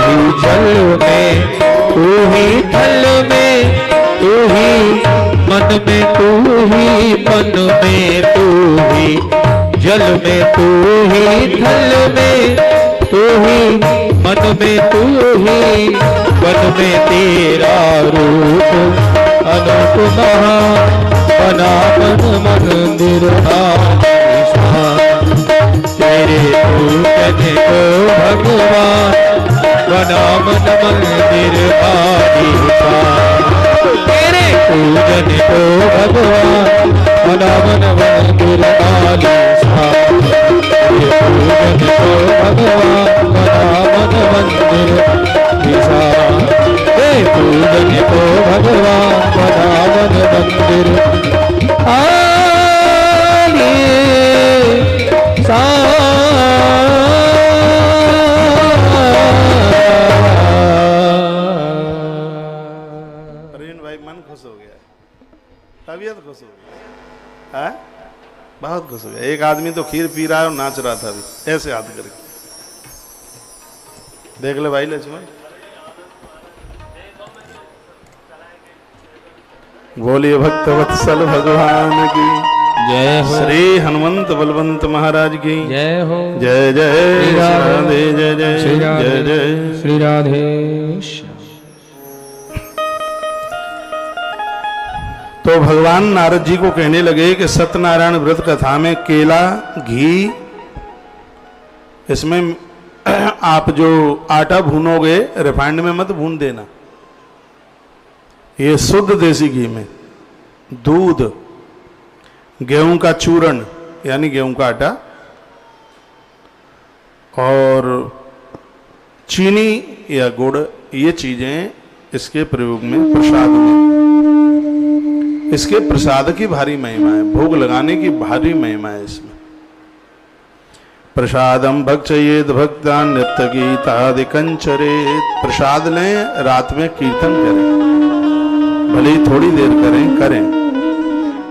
ही जल में, तू ही थल में, तू ही मन में, तू ही मन में, तू ही जल में, तू ही थल में, तू ही मन में, तू ही वन में, तेरा रूप अनूप महान बना मन मंदिर तेरे पूजन को भगवान बना मन मंदिर तेरे पूजन को भगवान बना मन मंदिर तेरे पूजन को भगवान बना मन मंदिर पूजन को भगवान बना मन मंदिर भाई मन खुश हो गया, तबीयत खुश हो गई है, बहुत खुश हो गया। एक आदमी तो खीर पी रहा है और नाच रहा था अभी ऐसे हाथ करके, देख ले भाई लक्ष्मण। बोलिए भक्त वत्सल भगवान की जय हो। श्री हनुमंत बलवंत महाराज की जय हो। जय जय श्री राधे, जय जय जय जय श्री राधे। तो भगवान नारद जी को कहने लगे कि सत्यनारायण व्रत कथा में केला, घी, इसमें आप जो आटा भूनोगे रिफाइंड में मत भून देना, ये शुद्ध देसी घी में, दूध, गेहूं का चूर्ण यानी गेहूं का आटा और चीनी या गुड़, ये चीजें इसके प्रयोग में, प्रसाद में, इसके प्रसाद की भारी महिमा है, भोग लगाने की भारी महिमा है इसमें। प्रसादम भक्षयेद भक्तान नित्य गीतादिकं चरेत। प्रसाद लें, रात में कीर्तन करें, भले ही थोड़ी देर करें।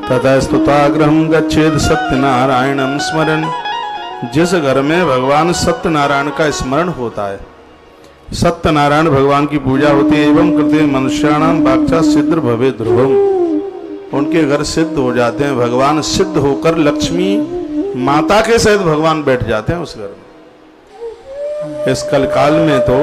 तथा स्तुताग्रहम गच्छेद सत्यनारायणम स्मरण। जिस घर में भगवान सत्यनारायण का स्मरण होता है, सत्यनारायण भगवान की पूजा होती है, एवं कृते मनुष्याणाम वाक्चा सिद्ध भवे ध्रुवम, उनके घर सिद्ध हो जाते हैं, भगवान सिद्ध होकर लक्ष्मी माता के सहित भगवान बैठ जाते हैं उस घर में। इस कलकाल में तो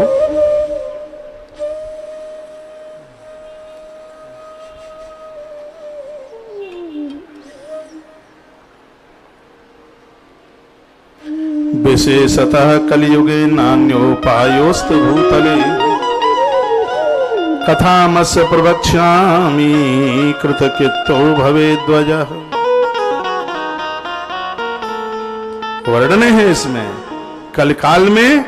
विशेषतः कलियुगे नान्योपायोस्तु भूतले कथामस्य प्रवक्ष्यामि कृतकृतो भवेद्वजः। वर्णन है इसमें, कलकाल में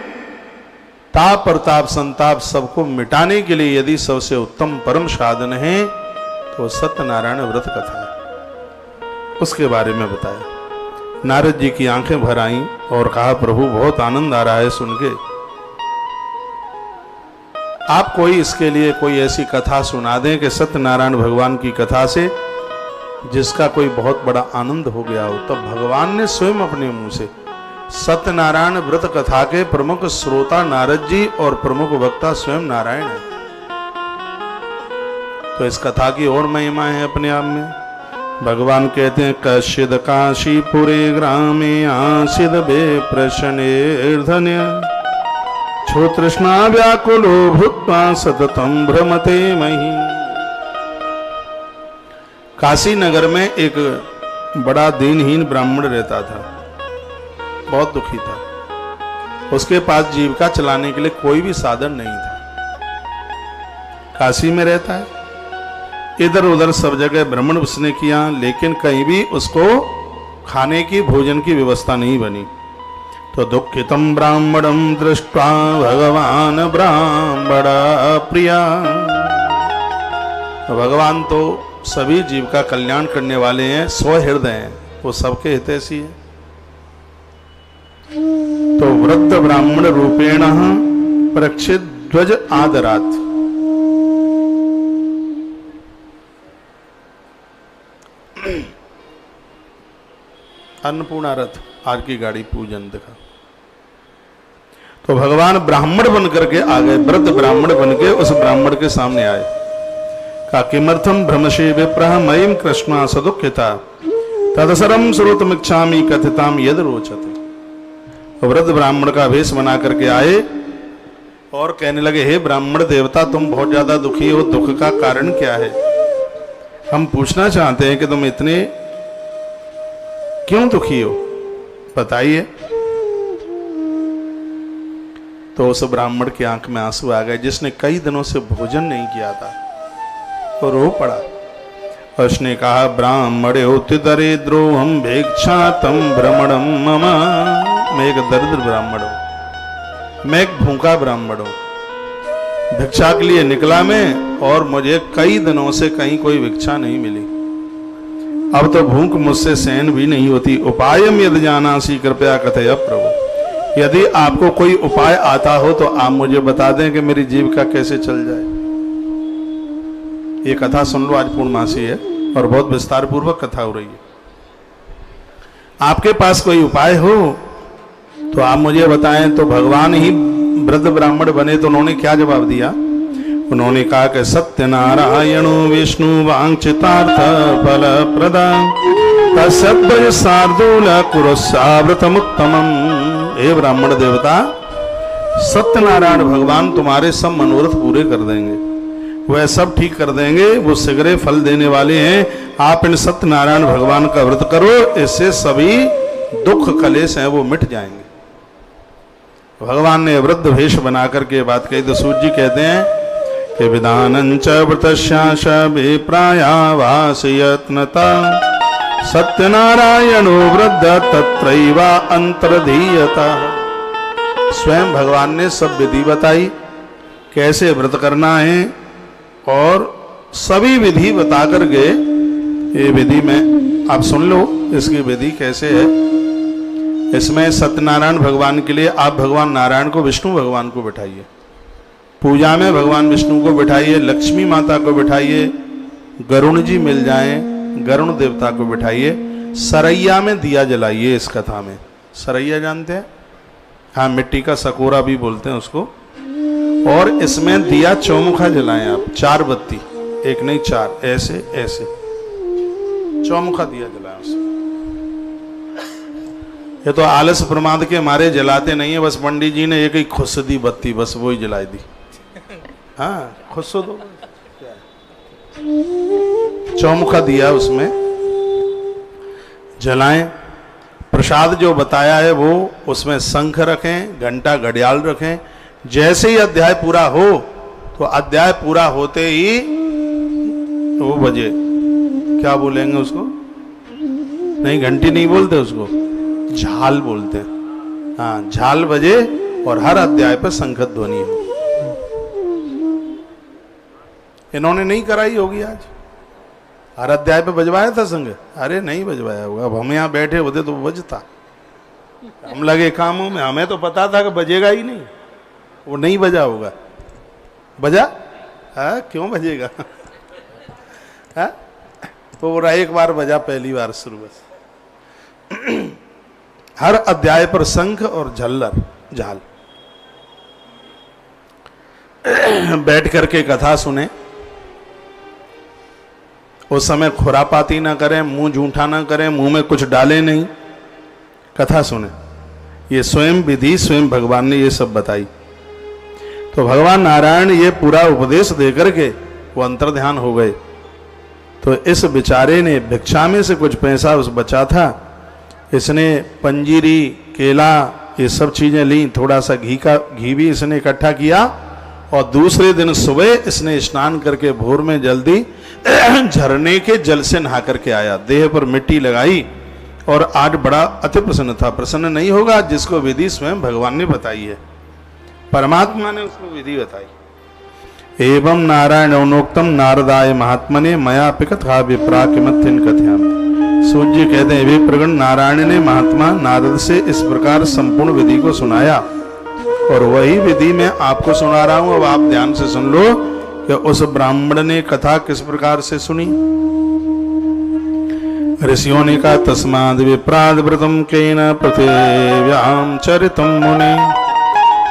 ताप प्रताप संताप सबको मिटाने के लिए यदि सबसे उत्तम परम साधन है तो सत्यनारायण व्रत कथा है, उसके बारे में बताया। नारद जी की आंखें भर आईं और कहा, प्रभु बहुत आनंद आ रहा है सुन के, आप कोई इसके लिए कोई ऐसी कथा सुना दें कि सत्यनारायण भगवान की कथा से जिसका कोई बहुत बड़ा आनंद हो गया हो। तब भगवान ने स्वयं अपने मुंह से, सत्यनारायण व्रत कथा के प्रमुख श्रोता नारद जी और प्रमुख वक्ता स्वयं नारायण है, तो इस कथा की और महिमा है अपने आप में। भगवान कहते हैं, कश्चिद काशीपुरे ग्रामे आसिद विप्रशनेर्धन्य क्षोतृष्णा व्याकुलो भूत्वा सततम भ्रमते मही। काशी नगर में एक बड़ा दीनहीन ब्राह्मण रहता था, बहुत दुखी था, उसके पास जीविका चलाने के लिए कोई भी साधन नहीं था। काशी में रहता है, इधर उधर सब जगह भ्रमण उसने किया, लेकिन कहीं भी उसको खाने की, भोजन की व्यवस्था नहीं बनी। तो दुखितम ब्राह्मणम दृष्ट्वा भगवान ब्राह्मण प्रिया। भगवान तो सभी जीव का कल्याण करने वाले हैं, स्वहृदय हैं, वो सबके हितैषी है। तो वृद्ध ब्राह्मण रूपेण परीक्षित ध्वज आदरात। अन्नपूर्णा रथ, आज की गाड़ी पूजन दिखा। तो तो भगवान ब्राह्मण बन करके आ गए, वृद्ध ब्राह्मण बन के उस ब्राह्मण के सामने आए। का किमर्थम भ्रमशे विप्रह मयिम कृष्णा सदुखिता तदसरम श्रोतमिच्छामि कथिताम यद रोचते। वृद्ध ब्राह्मण का वेश बना करके आए और कहने लगे, हे ब्राह्मण देवता, तुम बहुत ज्यादा दुखी हो, दुख का कारण क्या है? हम पूछना चाहते हैं कि तुम इतने क्यों दुखी हो, बताइए। तो उस ब्राह्मण की आंख में आंसू आ गए, जिसने कई दिनों से भोजन नहीं किया था, तो रो पड़ा। और उसने कहा, ब्राह्मण होते दरिद्रो हम भिक्षातम भ्रमणम मम। मैं एक दरिद्र ब्राह्मण हूं, मैं एक भूखा ब्राह्मण हूं, भिक्षा के लिए निकला मैं और मुझे कई दिनों से कहीं कोई भिक्षा नहीं मिली। अब तो भूख मुझसे सहन भी नहीं होती। उपायम यदि जानासी कृपया कथय प्रभु। यदि आपको कोई उपाय आता हो तो आप मुझे बता दें कि मेरी जीविका कैसे चल जाए। ये कथा सुन लो, आज पूर्णमासी है और बहुत विस्तार पूर्वक कथा हो रही है। आपके पास कोई उपाय हो तो आप मुझे बताएं। तो भगवान ही वृद्ध ब्राह्मण बने तो उन्होंने क्या जवाब दिया? उन्होंने कहा कि सत्यनारायणो विष्णु वांछितार्थ फल प्रदान तस्सद्वय शार्दूल कुरुस्साव्रतमुत्तमम्। हे ब्राह्मण देवता, सत्यनारायण भगवान तुम्हारे सब मनोरथ पूरे कर देंगे, वह सब ठीक कर देंगे, वो शीघ्र फल देने वाले हैं। आप इन सत्यनारायण भगवान का व्रत करो, इससे सभी दुख कलेश हैं वो मिट जाएंगे। भगवान ने वृद्ध वेश बना करके बात कही तो सूर्य जी कहते हैं कि विधानंच व्रतस्याश विप्राया वासयत्नता सत्यनारायणो वृद्ध तत्रैवा अंतर्धीयता। स्वयं भगवान ने सब विधि बताई, कैसे व्रत करना है, और सभी विधि बता करके, ये विधि में आप सुन लो इसकी विधि कैसे है। इसमें सत्यनारायण भगवान के लिए आप भगवान नारायण को विष्णु भगवान को बिठाइए, पूजा में भगवान विष्णु को बिठाइए, लक्ष्मी माता को बिठाइए, गरुण जी मिल जाएं, गरुण देवता को बिठाइए, सरैया में दिया जलाइए। इस कथा में सरैया जानते हैं? हाँ, मिट्टी का सकोरा भी बोलते हैं उसको। और इसमें दिया चौमुखा जलाएं आप, 4 बत्ती, एक नहीं 4, ऐसे ऐसे चौमुखा दिया जलाएं उसमें। ये तो आलस प्रमाद के मारे जलाते नहीं है, बस पंडित जी ने एक ही खुश दी बत्ती, बस वही जलाई दी। हाँ, खुश हो दो, चौमुखा दिया उसमें जलाएं। प्रसाद जो बताया है वो उसमें शंख रखें, घंटा घड़ियाल रखें। जैसे ही अध्याय पूरा हो तो अध्याय पूरा होते ही वो बजे, क्या बोलेंगे उसको? नहीं, घंटी नहीं बोलते उसको, झाल बोलते हैं। हाँ, झाल बजे और हर अध्याय पर शंख ध्वनि हो। इन्होंने नहीं कराई होगी आज, हर अध्याय पे बजवाया था संग? अरे नहीं बजवाया होगा। अब हम यहाँ बैठे होते तो बजता, हम लगे कामों में, हमें तो पता था कि बजेगा ही नहीं, वो नहीं बजा होगा। बजा? हाँ, क्यों बजेगा? हाँ, तो एक बार बजा, पहली बार शुरू बस। हर अध्याय पर शंख और झल्लर, झाल। बैठ करके कथा सुने। उस समय खुरापाती ना करें, मुंह झूठा ना करें, मुंह में कुछ डालें नहीं, कथा सुने। ये स्वयं विधि स्वयं भगवान ने ये सब बताई। तो भगवान नारायण ये पूरा उपदेश देकर के वो अंतर्ध्यान हो गए। तो इस बेचारे ने भिक्षा में से कुछ पैसा उस बचा था, इसने पंजीरी, केला, ये सब चीजें ली, थोड़ा सा घी भी इसने इकट्ठा किया। और दूसरे दिन सुबह इसने स्नान करके भोर में जल्दी झरने के जल से नहा करके आया, देह पर मिट्टी लगाई और आज बड़ा अति प्रसन्न था। प्रसन्न नहीं होगा जिसको विधि स्वयं भगवान ने बताई है, परमात्मा ने उसको विधि बताई। एवं नारायणोक्तम नारदाय महात्मने मया पिकथा विप्रा किमथिन कथयामि। सूर्य कहते हैं, वे प्रगण नारायण ने महात्मा नारद से इस प्रकार संपूर्ण विधि को सुनाया और वही विधि मैं आपको सुना रहा हूं। अब आप ध्यान से सुन लो कि उस ब्राह्मण ने कथा किस प्रकार से सुनी। ऋषियों ने कहा, तस्माद् विप्राद् व्रतम केन पृथिव्यां चरितम मुने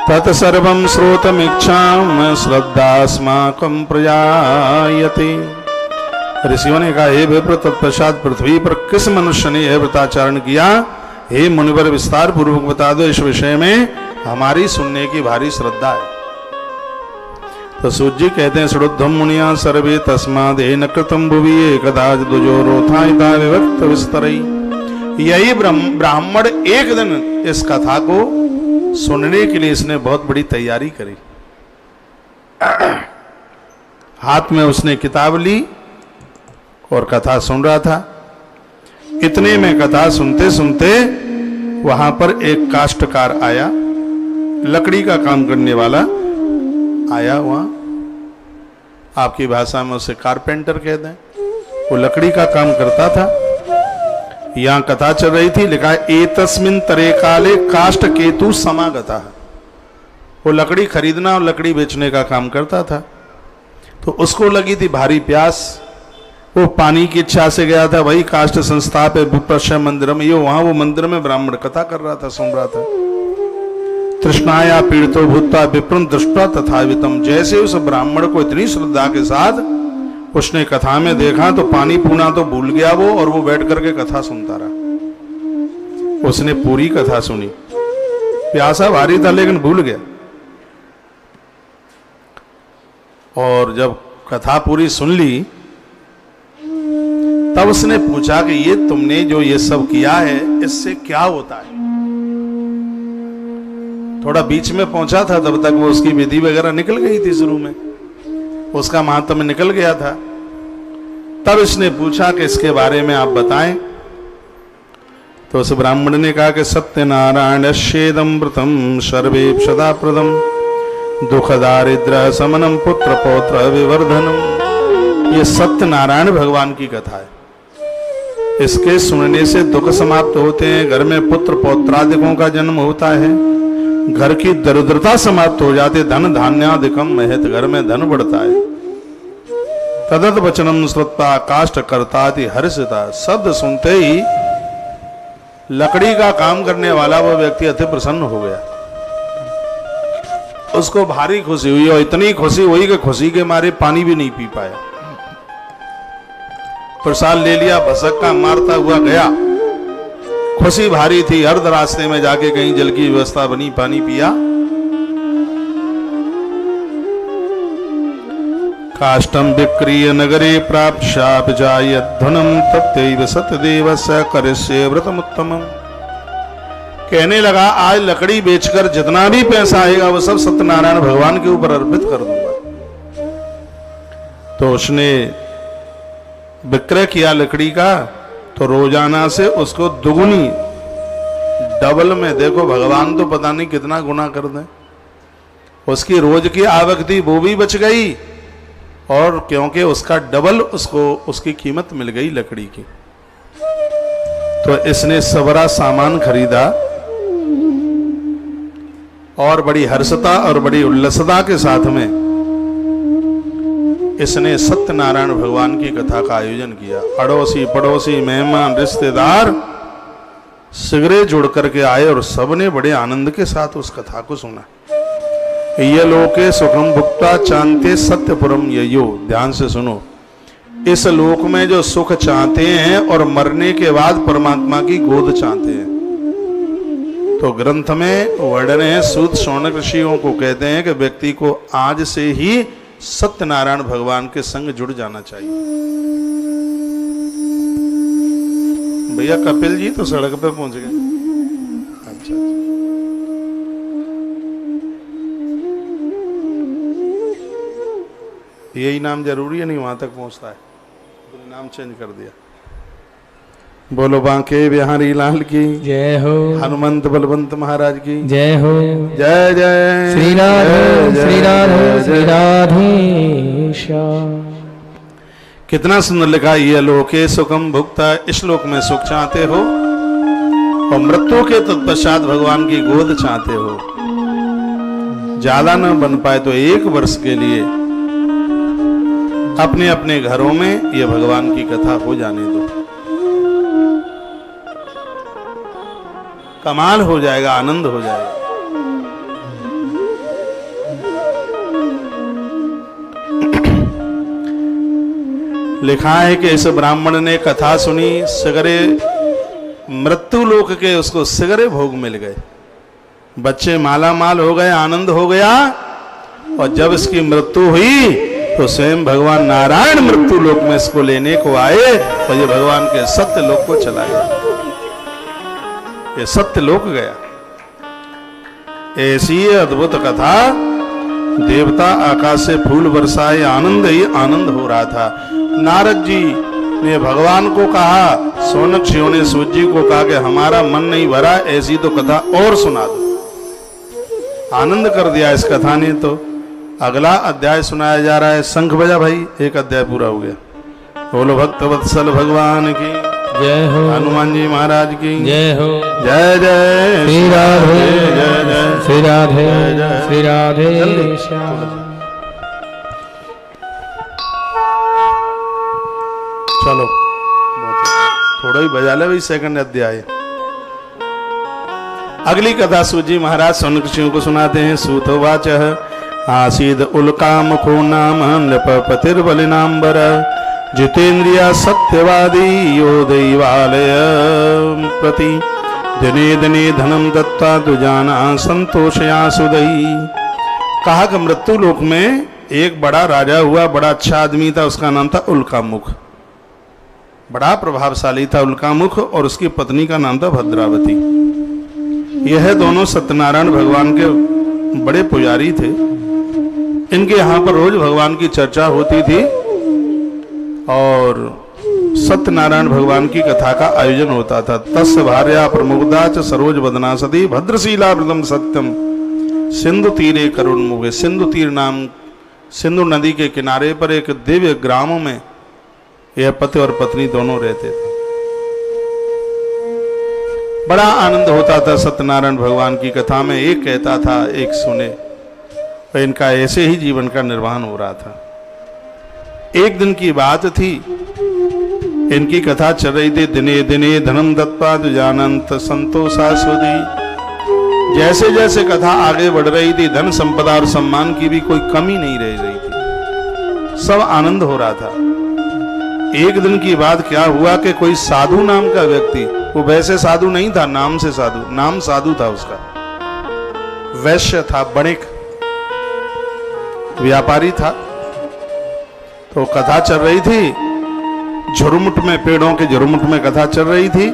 तत्सर्वं श्रोतमीक्षां श्रद्धास्माकं प्रजायते। ऋषियों ने कहा, हे विप्र, तत्पश्चात पृथ्वी पर किस मनुष्य ने यह व्रताचरण किया? हे मुनिवर, विस्तार पूर्वक बता दो, इस विषय में हमारी सुनने की भारी श्रद्धा है। तो सूत जी कहते हैं, श्रुद्धम मुनिया सर्वे तस्माद न कृतम भुवि एकदा दुजो रोथायता विभक्त विस्तरई। यही ब्राह्मण एक दिन इस कथा को सुनने के लिए इसने बहुत बड़ी तैयारी करी। हाथ में उसने किताब ली और कथा सुन रहा था। इतने में कथा सुनते सुनते वहां पर एक काष्ठकार आया, लकड़ी का काम करने वाला आया। वहां आपकी भाषा में उसे कारपेंटर कहते हैं। वो लकड़ी का काम करता था। यहां कथा चल रही थी, लिखा है एतस्मिन् तरे काले काष्ठ केतु समागता। वो लकड़ी खरीदना और लकड़ी बेचने का काम करता था। तो उसको लगी थी भारी प्यास, वो पानी की इच्छा से गया था। वही काष्ठ संस्था पे विप्रश्य मंदिर में, ये वहां वो मंदिर में ब्राह्मण कथा कर रहा था, सुन रहा था। तृष्णाया पीड़ितो भूत्वा विप्रं दृष्ट्वा तथावितम। जैसे उस ब्राह्मण को इतनी श्रद्धा के साथ उसने कथा में देखा तो पानी पूना तो भूल गया वो, और वो बैठ करके कथा सुनता रहा। उसने पूरी कथा सुनी, प्यासा भारी था लेकिन भूल गया। और जब कथा पूरी सुन ली तब उसने पूछा कि ये तुमने जो ये सब किया है इससे क्या होता है? थोड़ा बीच में पहुंचा था, तब तक वो उसकी विधि वगैरह निकल गई थी, शुरू में उसका महात्म्य निकल गया था। तब इसने पूछा कि इसके बारे में आप बताएं। तो उस ब्राह्मण ने कहा कि सत्यनारायण शेदम व्रतम सर्वेक्षदा प्रदम दुख दारिद्र समनम पुत्र पौत्र विवर्धनम। ये सत्यनारायण भगवान की कथा है। इसके सुनने से दुख समाप्त होते हैं, घर में पुत्र पौत्रादिकों का जन्म होता है, घर की दरिद्रता समाप्त हो जाती, धन धान्यादिकम महत, घर में धन बढ़ता है। तदत वचनम श्रुत्वा काष्ठ करताति हर्षिता। शब्द सुनते ही लकड़ी का काम करने वाला वो व्यक्ति अति प्रसन्न हो गया। उसको भारी खुशी हुई, और इतनी खुशी हुई कि खुशी के मारे पानी भी नहीं पी पाया। प्रसाद ले लिया, भसक्का मारता हुआ गया। खुशी भारी थी, अर्ध रास्ते में जाके कहीं जल की व्यवस्था बनी, पानी पिया। काष्ठम विक्रिय नगरे प्राप्त शाप जायध्वनम तत्तैव सत्यदेवस्य करिष्ये व्रतमुत्तमम्। कहने लगा, आज लकड़ी बेचकर जितना भी पैसा आएगा वो सब सत्यनारायण भगवान के ऊपर अर्पित कर दूंगा। तो उसने विक्रय किया लकड़ी का, तो रोजाना से उसको दुगुनी डबल में, देखो भगवान तो पता नहीं कितना गुना कर दें। उसकी रोज की आवक थी वो भी बच गई, और क्योंकि उसका डबल उसको उसकी कीमत मिल गई लकड़ी की। तो इसने सबरा सामान खरीदा और बड़ी हर्षता और बड़ी उल्लसता के साथ में इसने सत्यनारायण भगवान की कथा का आयोजन किया। अड़ोसी पड़ोसी मेहमान रिश्तेदार सिगरे जुड़ करके आए और सबने बड़े आनंद के साथ उस कथा को सुना। ये लोके सुखम भुक्ता चाहते सत्यपुरम ययो। ध्यान से सुनो, इस लोक में जो सुख चाहते हैं और मरने के बाद परमात्मा की गोद चाहते हैं। तो ग्रंथ में वर्णन है, सूत शौनक ऋषियों को कहते हैं कि व्यक्ति को आज से ही सत्यनारायण भगवान के संग जुड़ जाना चाहिए। भैया कपिल जी तो सड़क पे पहुंच गए। अच्छा, यही नाम जरूरी है? नहीं, वहां तक पहुंचता है, तो नाम चेंज कर दिया। बोलो बांके बिहारी लाल की जय हो, हनुमंत बलवंत महाराज की जय हो, जय जय श्री राधे श्री राधे श्री राधे श्याम। कितना सुंदर लिखा, ये लोके सुखम भुक्ता। इस लोक में सुख चाहते हो और मृत्यु के तत्पश्चात भगवान की गोद चाहते हो। ज्यादा न बन पाए तो 1 वर्ष के लिए अपने अपने घरों में ये भगवान की कथा हो जाने दो। कमाल हो जाएगा, आनंद हो जाएगा। लिखा है कि इस ब्राह्मण ने कथा सुनी, सिगरे मृत्यु लोक के उसको सिगरे भोग मिल गए, बच्चे माला माल हो गए, आनंद हो गया। और जब इसकी मृत्यु हुई तो स्वयं भगवान नारायण मृत्यु लोक में इसको लेने को आए और ये भगवान के सत्य लोक को चला गया, ये सत्य लोक गया। ऐसी अद्भुत कथा, देवता आकाश से फूल बरसाए, आनंद ही आनंद हो रहा था। नारद जी ने भगवान को कहा, सोनक्षियों ने सूत जी को कहा कि हमारा मन नहीं भरा, ऐसी तो कथा और सुना दो। आनंद कर दिया इस कथा ने। तो अगला अध्याय सुनाया जा रहा है। शंख बजा भाई, एक अध्याय पूरा हो गया। बोलो भक्त वत्सल भगवान की जय हो, हनुमान जी महाराज की जय हो। जय जय श्री राधे, जय जय श्री राधे, जय। श्री राधे जल्दी। श्याम। चलो थोड़ा ही बजा ले भाई, सेकंड अध्याय। अगली कथा सूजी महाराज सोनकृषियों को सुनाते हैं। सूतवाच आसीद उल्कामुखो नाम नृपतिर्बलिनाम्बर जितेन्द्रिया सत्यवादी यो दैवालय प्रति दिने दिने धनम दत्ता दुजाना संतोषया सुदई। कहा कि मृत्यु लोक में एक बड़ा राजा हुआ, बड़ा अच्छा आदमी था, उसका नाम था उल्कामुख, बड़ा प्रभावशाली था उल्कामुख, और उसकी पत्नी का नाम था भद्रावती। यह दोनों सत्यनारायण भगवान के बड़े पुजारी थे। इनके यहाँ पर रोज भगवान की चर्चा होती थी और सत्यनारायण भगवान की कथा का आयोजन होता था। तस् भार्या प्रमुग्धा च सरोज बदना सती भद्रशीला व्रतम सत्यम सिंधु तीरे करुणमुगे। सिंधु तीर नाम, सिंधु नदी के किनारे पर एक दिव्य ग्राम में यह पति और पत्नी दोनों रहते थे। बड़ा आनंद होता था सत्यनारायण भगवान की कथा में। एक कहता था, एक सुने, और इनका ऐसे ही जीवन का निर्वहन हो रहा था। एक दिन की बात थी, इनकी कथा चल रही थी। दिने दिने धनम दत्ता जानंत संतोषा सुधी। जैसे जैसे कथा आगे बढ़ रही थी, धन संपदा और सम्मान की भी कोई कमी नहीं रह रही थी, सब आनंद हो रहा था। एक दिन की बात क्या हुआ कि कोई साधु नाम का व्यक्ति, वो वैसे साधु नहीं था, नाम से साधु, नाम साधु था उसका, वैश्य था, बणिक व्यापारी था। तो कथा चल रही थी, झुरमुट में, पेड़ों के झुरमुट में कथा चल रही थी,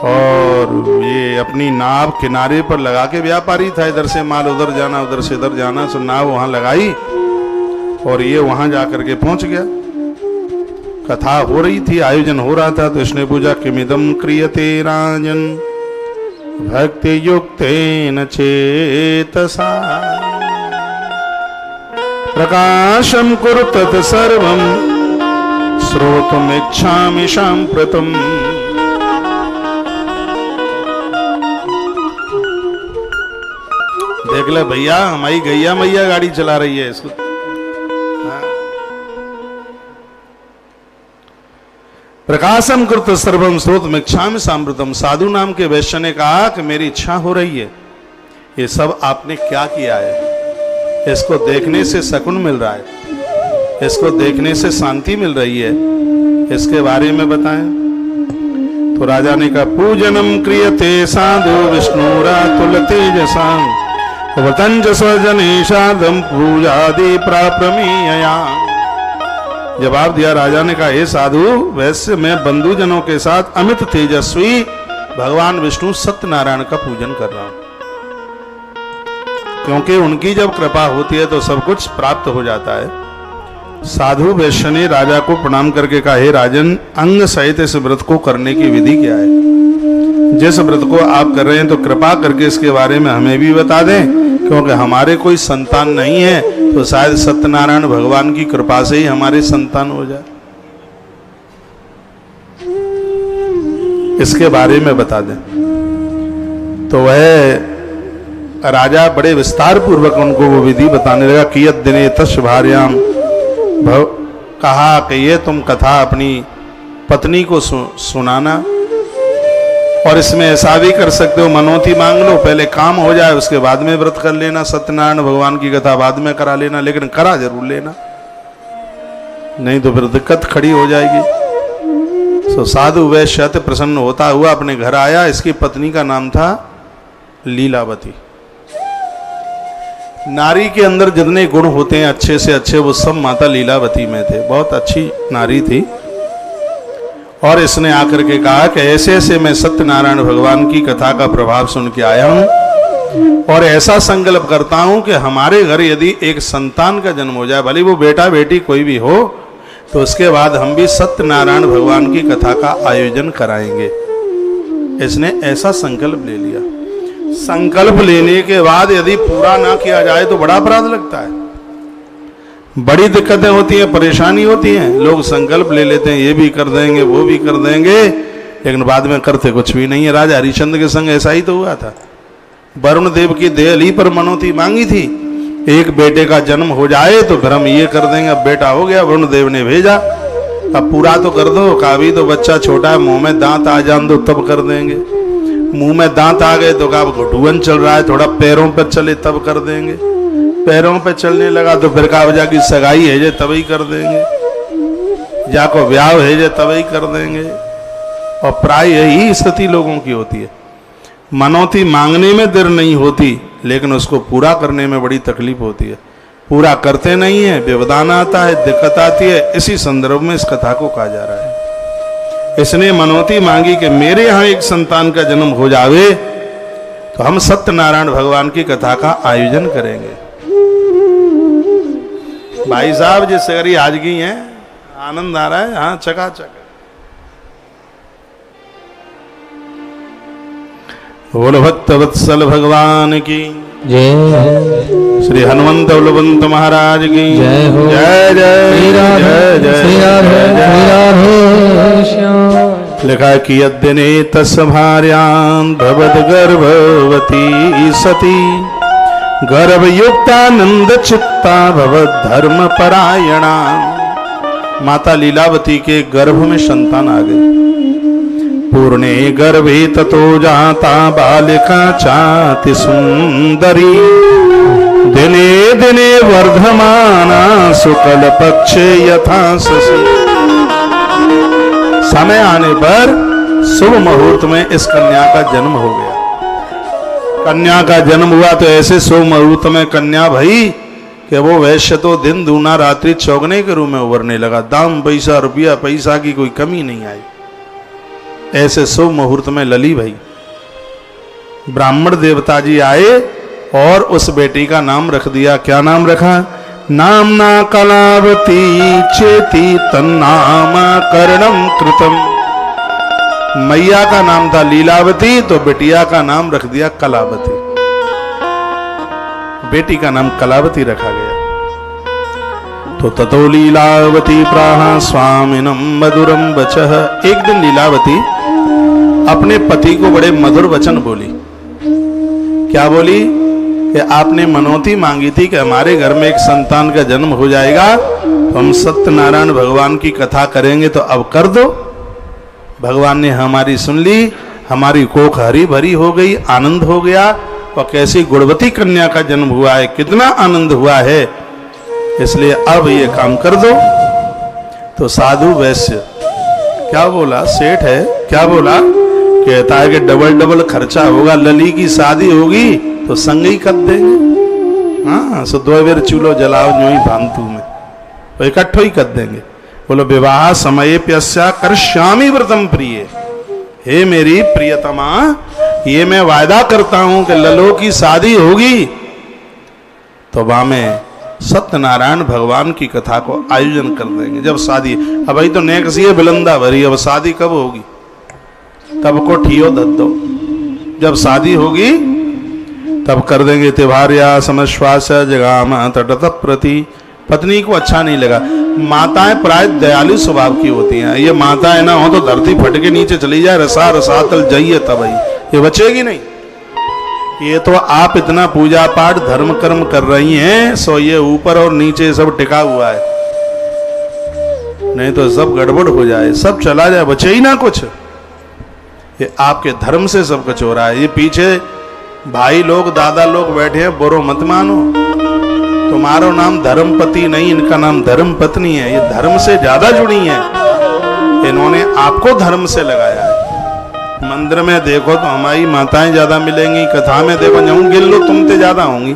और ये अपनी नाव किनारे पर लगा के व्यापारी था, इधर से माल उधर जाना, उधर से इधर जाना। सो नाव वहां लगाई और ये वहां जाकर के पहुंच गया। कथा हो रही थी, आयोजन हो रहा था। तो इसने पूछा किमिदम क्रियते राजन भक्ति युक्तेन चेतसा प्रकाशम कुरु तत् सर्वं श्रोतुमिच्छामि साम्प्रतम्। देख ले भैया, हमारी गैया मैया गाड़ी चला रही है इसको। प्रकाशम कृत सर्वम श्रोतुमिच्छामि साम्प्रतम्। साधु नाम के वैश्य ने कहा कि मेरी इच्छा हो रही है, ये सब आपने क्या किया है? इसको देखने से शकुन मिल रहा है, इसको देखने से शांति मिल रही है, इसके बारे में बताएं। तो राजा ने कहा पूजनम क्रियते साधु विष्णुरातुल तेजसां वतंज स्वजनेशादम पूजादि प्राप्रमेयया। जवाब दिया राजा ने कहा, हे साधु वैसे मैं बंधुजनों के साथ अमित तेजस्वी भगवान विष्णु सत्यनारायण का पूजन कर रहा हूं, क्योंकि उनकी जब कृपा होती है तो सब कुछ प्राप्त हो जाता है। साधु वैश्य ने राजा को प्रणाम करके कहा, हे राजन, अंग सहित इस व्रत को करने की विधि क्या है? जिस व्रत को आप कर रहे हैं तो कृपा करके इसके बारे में हमें भी बता दें, क्योंकि हमारे कोई संतान नहीं है, तो शायद सत्यनारायण भगवान की कृपा से ही हमारे संतान हो जाए, इसके बारे में बता दें। तो वह राजा बड़े विस्तार पूर्वक उनको वो विधि बताने लगा। कियत दिने तस् भार्याम भव, कहा कि ये तुम कथा अपनी पत्नी को सुनाना, और इसमें ऐसा भी कर सकते हो, मनोती मांग लो, पहले काम हो जाए उसके बाद में व्रत कर लेना, सत्यनारायण भगवान की कथा बाद में करा लेना, लेकिन करा जरूर लेना। नहीं तो फिर दिक्कत खड़ी हो जाएगी। सो साधु वैश्य अति प्रसन्न होता हुआ अपने घर आया। इसकी पत्नी का नाम था लीलावती। नारी के अंदर जितने गुण होते हैं अच्छे से अच्छे, वो सब माता लीलावती में थे। बहुत अच्छी नारी थी। और इसने आकर के कहा कि ऐसे ऐसे मैं सत्यनारायण भगवान की कथा का प्रभाव सुन के आया हूं और ऐसा संकल्प करता हूं कि हमारे घर यदि एक संतान का जन्म हो जाए, भले वो बेटा बेटी कोई भी हो, तो उसके बाद हम भी सत्यनारायण भगवान की कथा का आयोजन कराएंगे। इसने ऐसा संकल्प ले लिया। संकल्प लेने के बाद यदि पूरा ना किया जाए तो बड़ा अपराध लगता है, बड़ी दिक्कतें होती हैं, परेशानी होती हैं। लोग संकल्प ले लेते हैं, ये भी कर देंगे वो भी कर देंगे, लेकिन बाद में करते कुछ भी नहीं है। राजा हरिश्चंद्र के संग ऐसा ही तो हुआ था। वरुण देव की देहली पर मनौती मांगी थी, एक बेटे का जन्म हो जाए तो फिर हम ये कर देंगे। अब बेटा हो गया, वरुण देव ने भेजा, अब पूरा तो कर दो। कहा भी तो बच्चा छोटा है, मुंह में दांत आ जान दो तब कर देंगे। मुंह में दांत आ गए तो कहा घुटुअन चल रहा है, थोड़ा पैरों पर चले तब कर देंगे। पैरों पर चलने लगा तो फिर कहा वजह की सगाई है जे तभी कर देंगे, या को ब्याह है जे तभी कर देंगे। और प्राय यही स्थिति लोगों की होती है। मनौती मांगने में देर नहीं होती, लेकिन उसको पूरा करने में बड़ी तकलीफ होती है। पूरा करते नहीं है, व्यवधान आता है, दिक्कत आती है। इसी संदर्भ में इस कथा को कहा जा रहा है। इसने मनौती मांगी कि मेरे यहाँ एक संतान का जन्म हो जावे तो हम सत्यनारायण भगवान की कथा का आयोजन करेंगे। भाई साहब जिस सगरी आज गई हैं, आनंद आ रहा है। हाँ, चकाचक। बोलो भक्त वत्सल भगवान की जय। श्री हनुमंत बलवंत महाराज की जय हो। जय जय जय जय। लिखा कि अद्यने तस् भार्यां भवद गर्भवती सती गर्भयुक्तानंद चित्ता भवद धर्म परायणा। माता लीलावती के गर्भ में संतान आ गई। पूर्णे गर्भे ततो जाता बालिका चाति सुंदरी दिने दिने वर्धमाना शुक्ल पक्षे यथा शशि। समय आने पर शुभ मुहूर्त में इस कन्या का जन्म हो गया। कन्या का जन्म हुआ तो ऐसे शुभ मुहूर्त में कन्या भई कि वो वैश्य तो दिन दूना रात्रि चौगने के रूप में उभरने लगा। दाम पैसा रुपया पैसा की कोई कमी नहीं आई। ऐसे शुभ मुहूर्त में लली भाई ब्राह्मण देवता जी आए और उस बेटी का नाम रख दिया। क्या नाम रखा? नामना कलावती चेती तन्नामा कर्णम कृतम। मैया का नाम था लीलावती, तो बिटिया का नाम रख दिया कलावती। बेटी का नाम कलावती रखा गया। तो ततो लीलावती प्राहा स्वामिनम मधुरम वचः। एक दिन लीलावती अपने पति को बड़े मधुर वचन बोली। क्या बोली? कि आपने मनौती मांगी थी कि हमारे घर में एक संतान का जन्म हो जाएगा तो हम सत्यनारायण भगवान की कथा करेंगे, तो अब कर दो। भगवान ने हमारी सुन ली, हमारी कोख हरी भरी हो गई, आनंद हो गया। और कैसी गुणवती कन्या का जन्म हुआ है, कितना आनंद हुआ है, इसलिए अब ये काम कर दो। तो साधु वैश्य क्या बोला? सेठ है, क्या बोला? कहता है कि डबल डबल खर्चा होगा, लली की शादी होगी तो संग ही कर देंगे। हाँ, सो 2 बेर चूल्हो जलाओ जो ही भांतु में, तो इकट्ठो ही कर देंगे। बोलो विवाह समय प्यस्या करश्यामी व्रतम प्रिय। हे मेरी प्रियतमा, ये मैं वायदा करता हूं कि ललो की शादी होगी तो वहां में सत्यनारायण भगवान की कथा को आयोजन कर देंगे। जब शादी, अब भाई तो नेक्सी है बिलंदा भरी, अब शादी कब होगी? तब को ठियो दद दो। जब शादी होगी तब कर देंगे। तिवार्या समश्वास जगाम तटत प्रति। पत्नी को अच्छा नहीं लगा। माताएं प्राय दयालु स्वभाव की होती हैं। ये माताएं ना हो तो धरती फट के नीचे चली जाए, रसा रसातल जाइए तब ये बचेगी नहीं। ये तो आप इतना पूजा पाठ धर्म कर्म कर रही हैं, सो ये ऊपर और नीचे सब टिका हुआ है, नहीं तो सब गड़बड़ हो जाए, सब चला जाए, बचे ही ना कुछ। ये आपके धर्म से सब कुछ हो रहा है। ये पीछे भाई लोग दादा लोग बैठे हैं, बुरो मत मानो। तुम्हारा नाम धर्मपति नहीं, इनका नाम धर्मपत्नी है। ये धर्म से ज्यादा जुड़ी है, इन्होंने आपको धर्म से लगाया है। मंदिर में देखो तो हमारी माताएं ज्यादा मिलेंगी, कथा में देखो जाऊं गिन लो तुमसे ज्यादा होंगी,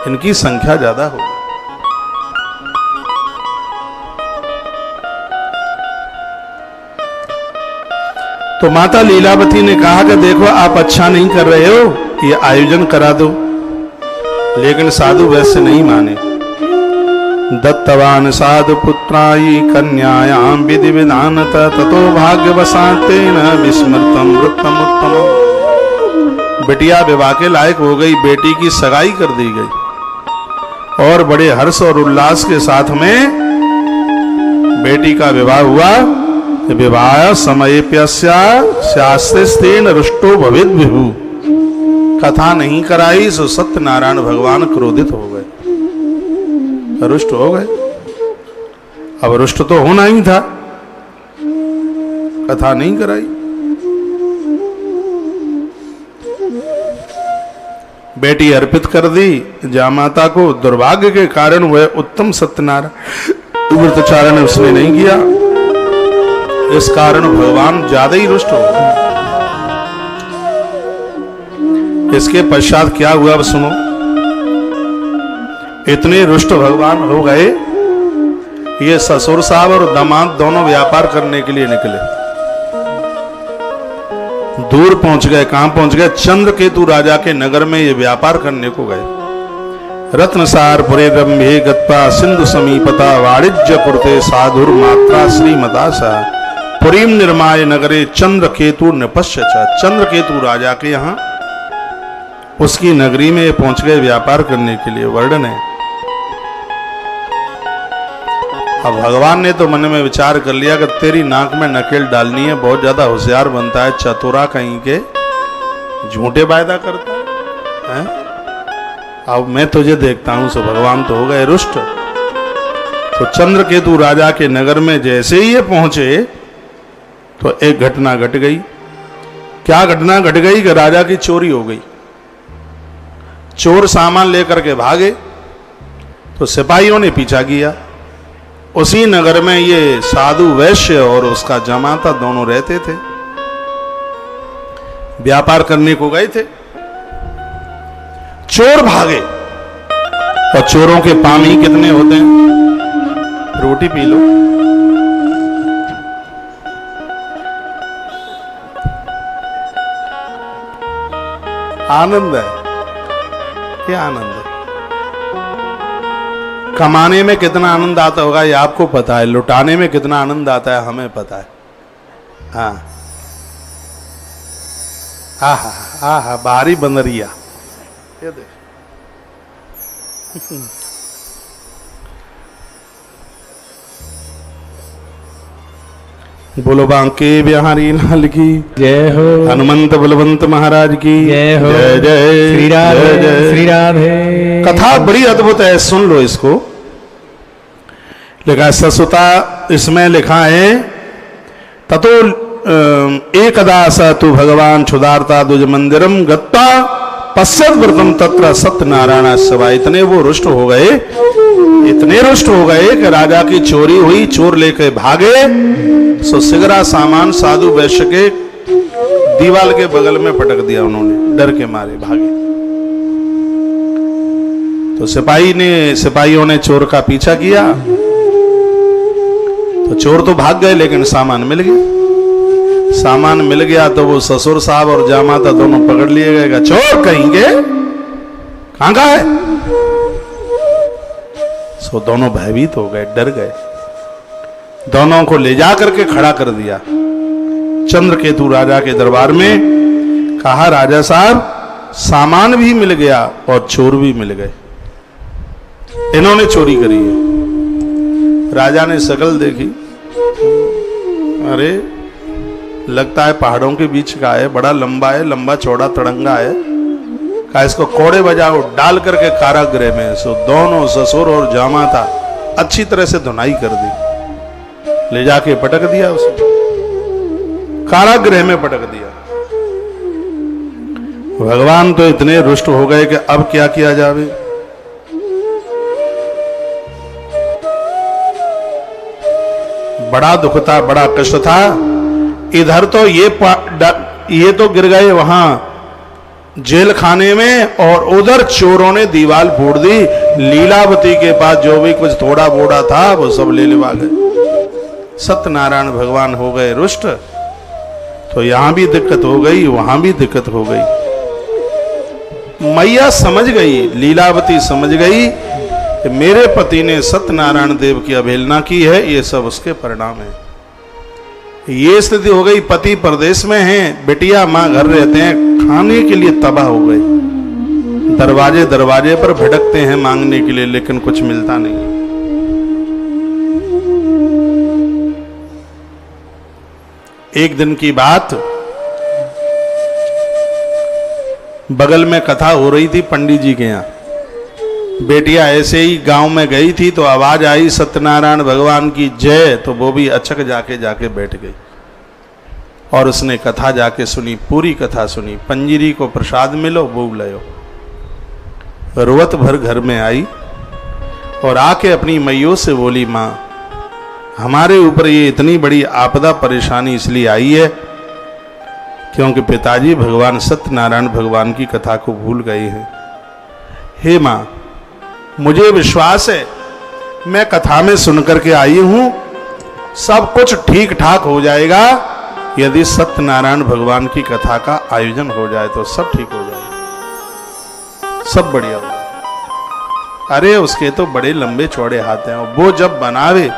इनकी संख्या ज्यादा होगी। तो माता लीलावती ने कहा कि देखो आप अच्छा नहीं कर रहे हो, ये आयोजन करा दो। लेकिन साधु वैसे नहीं माने। दत्तवान साधु पुत्राई कन्यायाम विधि विधानत ततो भाग्यवशातेन विस्मृतम वृत्तम उत्तम। बिटिया विवाह के लायक हो गई, बेटी की सगाई कर दी गई और बड़े हर्ष और उल्लास के साथ में बेटी का विवाह हुआ। विवाह समय शास्त्रेन रुष्टो भवेद विभु। कथा नहीं कराई सो सत्यनारायण भगवान क्रोधित हो गए, रुष्ट हो गए। अब रुष्ट तो होना ही था, कथा नहीं कराई। बेटी अर्पित कर दी जामाता को। दुर्भाग्य के कारण वह उत्तम सत्यनारायण व्रतचारण उसने नहीं किया, इस कारण भगवान ज्यादा ही रुष्ट हो गए। इसके पश्चात क्या हुआ अब सुनो। इतने रुष्ट भगवान हो गए, ये ससुर साहब और दामाद दोनों व्यापार करने के लिए निकले। दूर पहुंच गए। कहां पहुंच गए? चंद्रकेतु राजा के नगर में ये व्यापार करने को गए। रत्नसार पुरे रम्भे गत्वा सिंधु समीपता वाणिज्य पुरते साधुर मात्रा श्रीमदासा पुरीम निर्माय नगरे चंद्रकेतु निपश्य। चंद्रकेतु राजा के यहां उसकी नगरी में पहुंच गए व्यापार करने के लिए। वर्णन है। अब भगवान ने तो मन में विचार कर लिया कि तेरी नाक में नकेल डालनी है, बहुत ज्यादा होशियार बनता है, चतुरा कहीं के, झूठे वायदा करता है। अब मैं तुझे देखता हूं। सो भगवान तो हो गए रुष्ट। तो चंद्रकेतु राजा के नगर में जैसे ही ये पहुंचे तो एक घटना घट गई। क्या घटना घट गई कि राजा की चोरी हो गई। चोर सामान लेकर के भागे तो सिपाहियों ने पीछा किया। उसी नगर में ये साधु वैश्य और उसका जमाता दोनों रहते थे, व्यापार करने को गए थे। चोर भागे और चोरों के पाम ही कितने होते हैं। रोटी पी लो। आनंद है, ये आनंद है। कमाने में कितना आनंद आता होगा ये आपको पता है, लुटाने में कितना आनंद आता है हमें पता है। हाँ, आहा आहा, बाहरी बंदरिया, ये देख। बोलो बांके बिहारी लाल की जय हो। हनुमंत बलवंत महाराज की जय हो। जय जय श्री राधे जय जय। श्री राधे। कथा बड़ी अद्भुत है, सुन लो इसको। लिखा ससुता, इसमें लिखा है ततो एकदा स तु भगवान क्षुधार्ता दुज मंदिरम गत्वा पश्यत व्रतम तत्र सत्यनारायण सभा। इतने वो रुष्ट हो गए, इतने रुष्ट हो गए कि राजा की चोरी हुई, चोर लेके भागे। सो सिगरा सामान साधु वैश्य के दीवाल के बगल में पटक दिया उन्होंने, डर के मारे भागे। तो सिपाहियों ने चोर का पीछा किया। तो चोर तो भाग गए लेकिन सामान मिल गया। सामान मिल गया तो वो ससुर साहब और जामाता दोनों पकड़ लिए गए। चोर कहेंगे कहां का है। सो दोनों भयभीत हो गए, डर गए। दोनों को ले जा करके खड़ा कर दिया चंद्रकेतु राजा के दरबार में। कहा राजा साहब, सामान भी मिल गया और चोर भी मिल गए, इन्होंने चोरी करी है। राजा ने शकल देखी, अरे लगता है पहाड़ों के बीच का है, बड़ा लंबा है, लंबा चौड़ा तड़ंगा है। कहा इसको कोड़े बजाओ, डाल करके कारागृह में। सो दोनों ससुर और जामाता अच्छी तरह से धुनाई कर दी, ले जाके पटक दिया उसे, कारागृह में पटक दिया। भगवान तो इतने रुष्ट हो गए कि अब क्या किया जावे। बड़ा दुख था, बड़ा कष्ट था। इधर तो ये तो गिर गए वहां जेल खाने में, और उधर चोरों ने दीवार फोड़ दी। लीलावती के पास जो भी कुछ थोड़ा बोड़ा था वो सब ले लेवा गए। सत्यनारायण भगवान हो गए रुष्ट। तो यहां भी दिक्कत हो गई, वहां भी दिक्कत हो गई। मैया समझ गई, लीलावती समझ गई कि मेरे पति ने सत्यनारायण देव की अवहेलना की है, ये सब उसके परिणाम है। ये स्थिति हो गई, पति परदेश में हैं, बिटिया मां घर रहते हैं, खाने के लिए तबाह हो गए। दरवाजे दरवाजे पर भटकते हैं मांगने के लिए, लेकिन कुछ मिलता नहीं। एक दिन की बात, बगल में कथा हो रही थी पंडित जी के यहाँ। बेटिया ऐसे ही गांव में गई थी तो आवाज आई सत्यनारायण भगवान की जय, तो वो भी अचक जाके बैठ गई और उसने कथा जाके सुनी, पूरी कथा सुनी। पंजीरी को प्रसाद मिलो वो लयो। रुवत भर घर में आई और आके अपनी मैयों से बोली, मां हमारे ऊपर ये इतनी बड़ी आपदा परेशानी इसलिए आई है क्योंकि पिताजी भगवान सत्यनारायण भगवान की कथा को भूल गए हैं। हे मां, मुझे विश्वास है, मैं कथा में सुनकर के आई हूं, सब कुछ ठीक ठाक हो जाएगा। यदि सत्यनारायण भगवान की कथा का आयोजन हो जाए तो सब ठीक हो जाएगा, सब बढ़िया होगा। अरे उसके तो बड़े लंबे चौड़े हाथ हैं, वो जब बनावे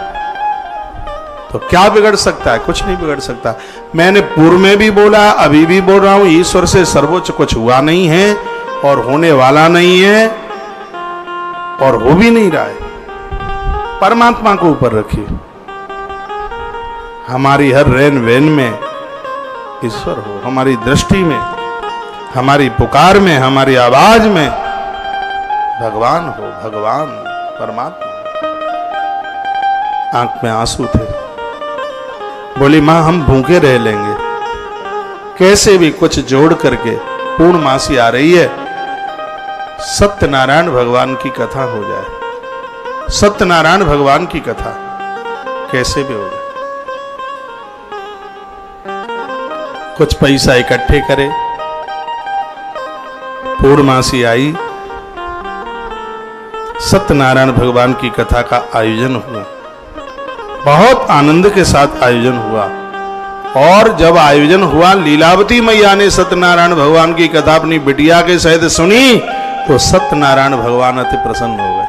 तो क्या बिगड़ सकता है? कुछ नहीं बिगड़ सकता। मैंने पूर्व में भी बोला, अभी भी बोल रहा हूं, ईश्वर से सर्वोच्च कुछ हुआ नहीं है और होने वाला नहीं है और हो भी नहीं रहा है। परमात्मा को ऊपर रखिए, हमारी हर रैन वैन में ईश्वर हो, हमारी दृष्टि में, हमारी पुकार में, हमारी आवाज में भगवान हो, भगवान परमात्मा। आंख में आंसू थे। बोली मां हम भूखे रह लेंगे, कैसे भी कुछ जोड़ करके, पूर्णमासी आ रही है, सत्यनारायण भगवान की कथा हो जाए। सत्यनारायण भगवान की कथा कैसे भी हो जाए। कुछ पैसा इकट्ठे करे, पूर्णमासी आई, सत्यनारायण भगवान की कथा का आयोजन हुआ। बहुत आनंद के साथ आयोजन हुआ। और जब आयोजन हुआ, लीलावती मैया ने सत्यनारायण भगवान की कथा अपनी बिटिया के सहित सुनी तो सत्यनारायण भगवान अति प्रसन्न हो गए।